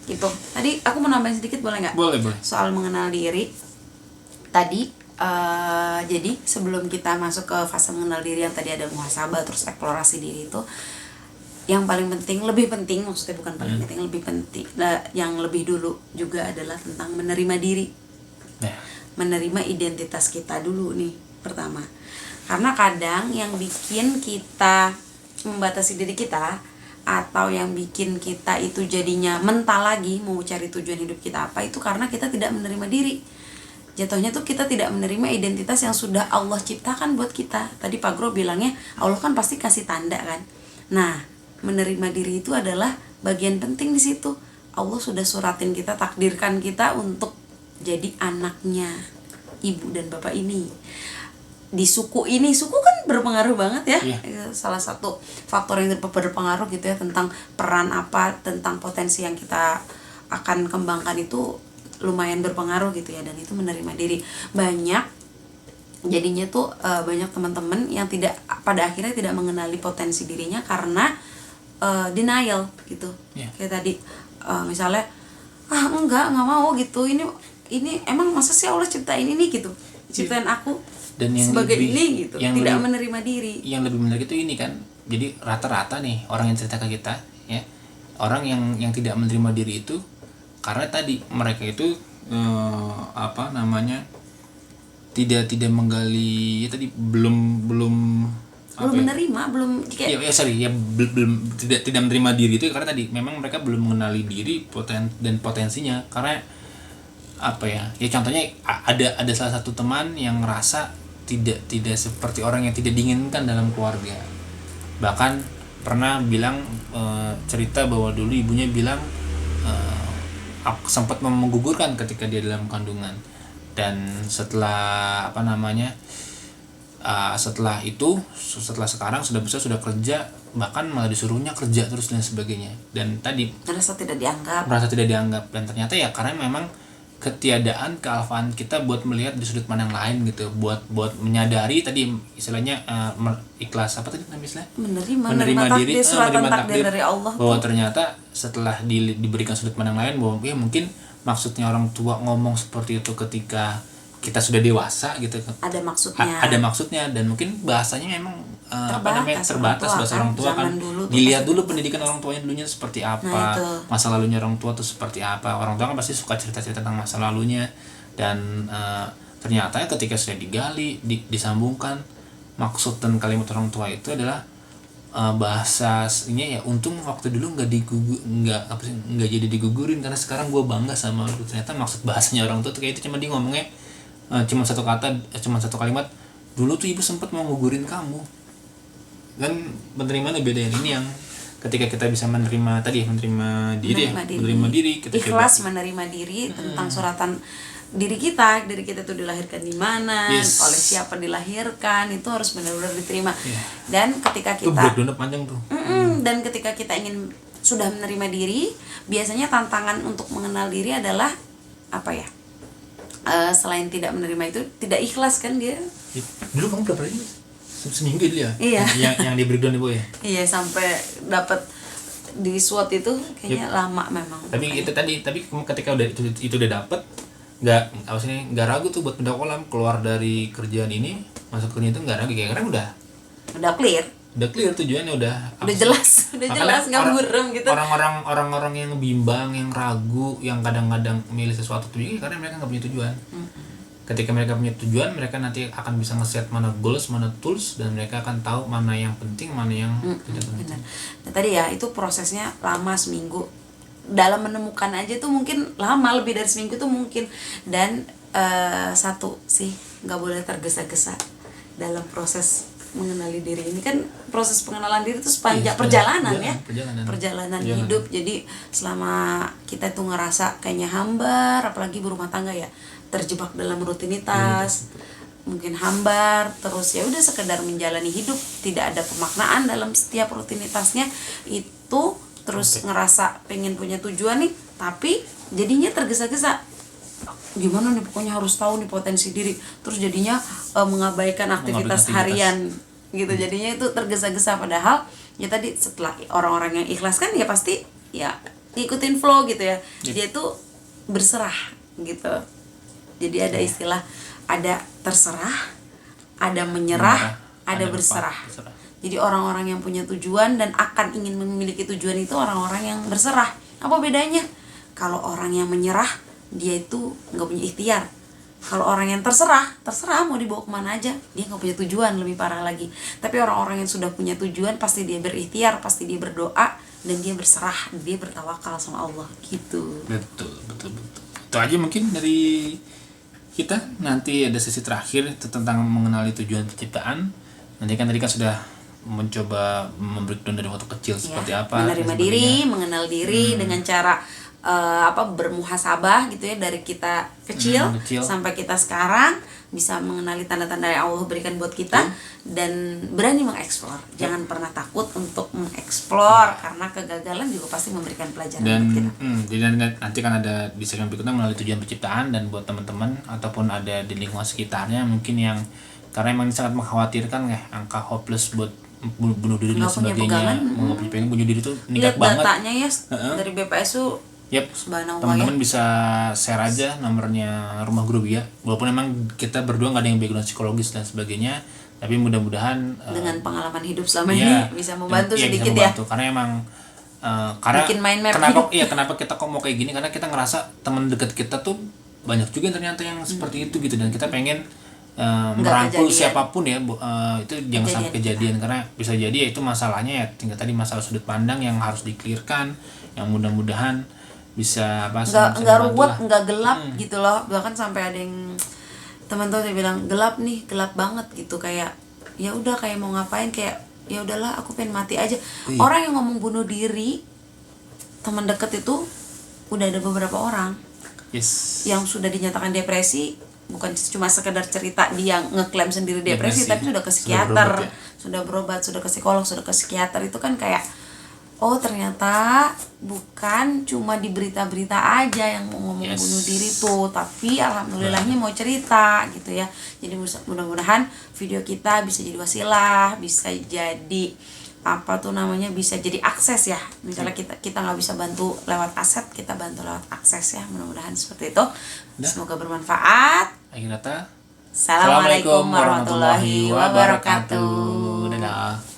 Gitu. Tadi aku mau nambahin sedikit boleh nggak? Boleh. Soal mengenal diri. Tadi jadi sebelum kita masuk ke fase mengenal diri yang tadi ada muhasabah terus eksplorasi diri itu, yang paling penting, lebih penting, maksudnya bukan paling penting, lebih penting, yang lebih dulu juga adalah tentang menerima diri. Nah, Menerima identitas kita dulu nih pertama. Karena kadang yang bikin kita membatasi diri kita atau yang bikin kita itu jadinya mental lagi mau cari tujuan hidup kita apa, itu karena kita tidak menerima diri. Jatuhnya tuh kita tidak menerima identitas yang sudah Allah ciptakan buat kita. Tadi Pak Gro bilangnya Allah kan pasti kasih tanda kan. Nah, menerima diri itu adalah bagian penting di situ. Allah sudah suratin kita, takdirkan kita untuk jadi anaknya ibu dan bapak ini. Di suku ini, suku kan berpengaruh banget ya. Iya. Salah satu faktor yang berpengaruh gitu ya, tentang peran apa, tentang potensi yang kita akan kembangkan itu lumayan berpengaruh gitu ya. Dan itu menerima diri. Banyak jadinya tuh banyak teman-teman yang pada akhirnya tidak mengenali potensi dirinya karena denial gitu. Kayak tadi misalnya nggak mau gitu, ini emang masa sih Allah ciptain ini gitu, ciptain aku dan yang sebagai lebih, ini gitu, yang tidak lebih, menerima diri. Yang lebih menarik itu ini kan, jadi rata-rata nih orang yang cerita ke kita ya, orang yang tidak menerima diri itu karena tadi mereka itu tidak menggali ya, tadi belum menerima, belum kayak belum tidak menerima diri itu karena tadi memang mereka belum mengenali diri dan potensinya. Karena contohnya ada salah satu teman yang ngerasa tidak seperti orang yang tidak diinginkan dalam keluarga, bahkan pernah bilang cerita bahwa dulu ibunya bilang sempat menggugurkan ketika dia dalam kandungan, dan setelah setelah sekarang sudah besar, sudah kerja, bahkan malah disuruhnya kerja terus dan sebagainya. Dan tadi merasa tidak dianggap, dan ternyata ya karena memang ketiadaan kealfaan kita buat melihat di sudut pandang lain gitu, buat menyadari tadi istilahnya ikhlas apa tadi namanya, menerima diri, menerima takdir dari Allah bahwa tuh. Ternyata setelah diberikan sudut pandang lain bahwa ya mungkin maksudnya orang tua ngomong seperti itu ketika kita sudah dewasa gitu, ada maksudnya dan mungkin bahasanya memang terbatas bahasa orang tua kan. Dilihat dulu pendidikan orang tuanya dulunya seperti apa, masa lalunya orang tua tuh seperti apa. Orang tua kan pasti suka cerita-cerita tentang masa lalunya, dan ternyata ketika sudah digali, disambungkan maksud dan kalimat orang tua itu adalah bahasanya ya, untung waktu dulu nggak jadi digugurin, karena sekarang gue bangga sama lu. Ternyata maksud bahasanya orang tua tuh kayak itu, cuma dia ngomongnya cuma satu kalimat, dulu tuh ibu sempat mau ngugurin kamu. Kan menerimanya beda. Ini yang ketika kita bisa menerima diri kita ikhlas menerima diri tentang suratan diri kita tuh dilahirkan di mana, oleh siapa dilahirkan, itu harus benar-benar diterima. Dan ketika kita panjang tuh. Dan ketika kita sudah menerima diri, biasanya tantangan untuk mengenal diri adalah apa ya? Selain tidak menerima itu, tidak ikhlas kan dia. Dulu kamu berapa hari? Seminggu itu ya? Iya. Yang di breakdown ibu ya? Iya, sampai dapat di SWOT itu kayaknya lama memang. Tapi ketika itu udah dapet, nggak ragu tuh buat pindah kolam, keluar dari kerjaan ini masuk kerja itu nggak ragu, karena udah clear tujuannya, udah jelas nggak buram gitu. Orang-orang yang bimbang, yang ragu, yang kadang-kadang milih sesuatu tujuan karena mereka nggak punya tujuan. Ketika mereka punya tujuan, mereka nanti akan bisa nge-set mana goals, mana tools, dan mereka akan tahu mana yang penting, mana yang tidak penting. Nah, tadi ya itu prosesnya lama, seminggu. Dalam menemukan aja tuh mungkin lama, lebih dari seminggu tuh mungkin. Dan satu sih, nggak boleh tergesa-gesa dalam proses mengenali diri ini kan proses pengenalan diri itu sepanjang Iya, perjalanan iya, ya, perjalanan Perjalanan. hidup. Jadi selama kita tuh ngerasa kayaknya hambar, apalagi berumah tangga ya, terjebak dalam rutinitas, mungkin hambar, terus ya udah sekedar menjalani hidup, tidak ada pemaknaan dalam setiap rutinitasnya itu, terus ngerasa pengen punya tujuan nih, tapi jadinya tergesa-gesa. Gimana nih, pokoknya harus tahu nih potensi diri, terus jadinya mengabaikan aktivitas harian gitu. Jadinya itu tergesa-gesa, padahal ya tadi setelah orang-orang yang ikhlas kan ya pasti ya ngikutin flow gitu ya. Dia itu berserah gitu. Jadi ada istilah, ada terserah, ada menyerah, ada berserah. Jadi orang-orang yang punya tujuan dan akan ingin memiliki tujuan itu orang-orang yang berserah. Apa bedanya? Kalau orang yang menyerah, dia itu nggak punya ikhtiar. Kalau orang yang terserah mau dibawa kemana aja, dia nggak punya tujuan, lebih parah lagi. Tapi orang-orang yang sudah punya tujuan, pasti dia berikhtiar, pasti dia berdoa, dan dia berserah, dia bertawakal sama Allah gitu. Betul. Itu aja mungkin dari kita. Nanti ada sesi terakhir itu tentang mengenali tujuan penciptaan. Nanti kan tadi kan sudah mencoba membreakdown dari waktu kecil seperti apa, menerima diri, mengenal diri dengan cara bermuhasabah gitu ya, dari kita kecil sampai kita sekarang bisa mengenali tanda-tanda yang Allah berikan buat kita dan berani mengeksplor. Jangan pernah takut untuk mengeksplor karena kegagalan juga pasti memberikan pelajaran dan buat kita. dan nanti kan ada di segmen berikutnya mengenali tujuan penciptaan, dan buat teman-teman ataupun ada di lingkungan sekitarnya mungkin yang karena emang sangat mengkhawatirkan ya, angka hopeless buat bunuh diri dan sebagainya, mau pengen bunuh diri tuh meningkat banget. Datanya ya dari BPS tuh. Teman-teman bisa share aja nomornya Rumah Guru ya. Walaupun emang kita berdua nggak ada yang background psikologis dan sebagainya, tapi mudah-mudahan dengan pengalaman hidup selama ini bisa membantu sedikit bisa ya. membantu. Karena emang karena kenapa kita kok mau kayak gini, karena kita ngerasa teman dekat kita tuh banyak juga ternyata yang seperti itu gitu, dan kita pengen merangkul siapapun ya, itu jangan sampai kejadian, karena bisa jadi ya itu masalahnya ya tinggal tadi masalah sudut pandang yang harus di-clearkan, yang mudah-mudahan bisa nggak ruwet, nggak gelap gitu loh. Bahkan sampai ada yang teman-teman yang bilang gelap banget gitu, kayak ya udah kayak mau ngapain, kayak ya udahlah aku pengen mati aja. Orang yang ngomong bunuh diri teman deket itu udah ada beberapa orang yang sudah dinyatakan depresi, bukan cuma sekedar cerita dia ngeklaim sendiri depresi, tapi sudah ke psikiater, sudah berobat, sudah ke psikolog, sudah ke psikiater. Itu kan kayak oh ternyata bukan cuma di berita-berita aja yang mau ngomong bunuh diri tuh, tapi alhamdulillahnya mau cerita gitu ya. Jadi mudah-mudahan video kita bisa jadi wasilah, bisa jadi bisa jadi akses ya. Misalnya kita nggak bisa bantu lewat aset, kita bantu lewat akses ya. Mudah-mudahan seperti itu. Semoga bermanfaat. Akhir kata, Assalamualaikum warahmatullahi wabarakatuh. Dadah.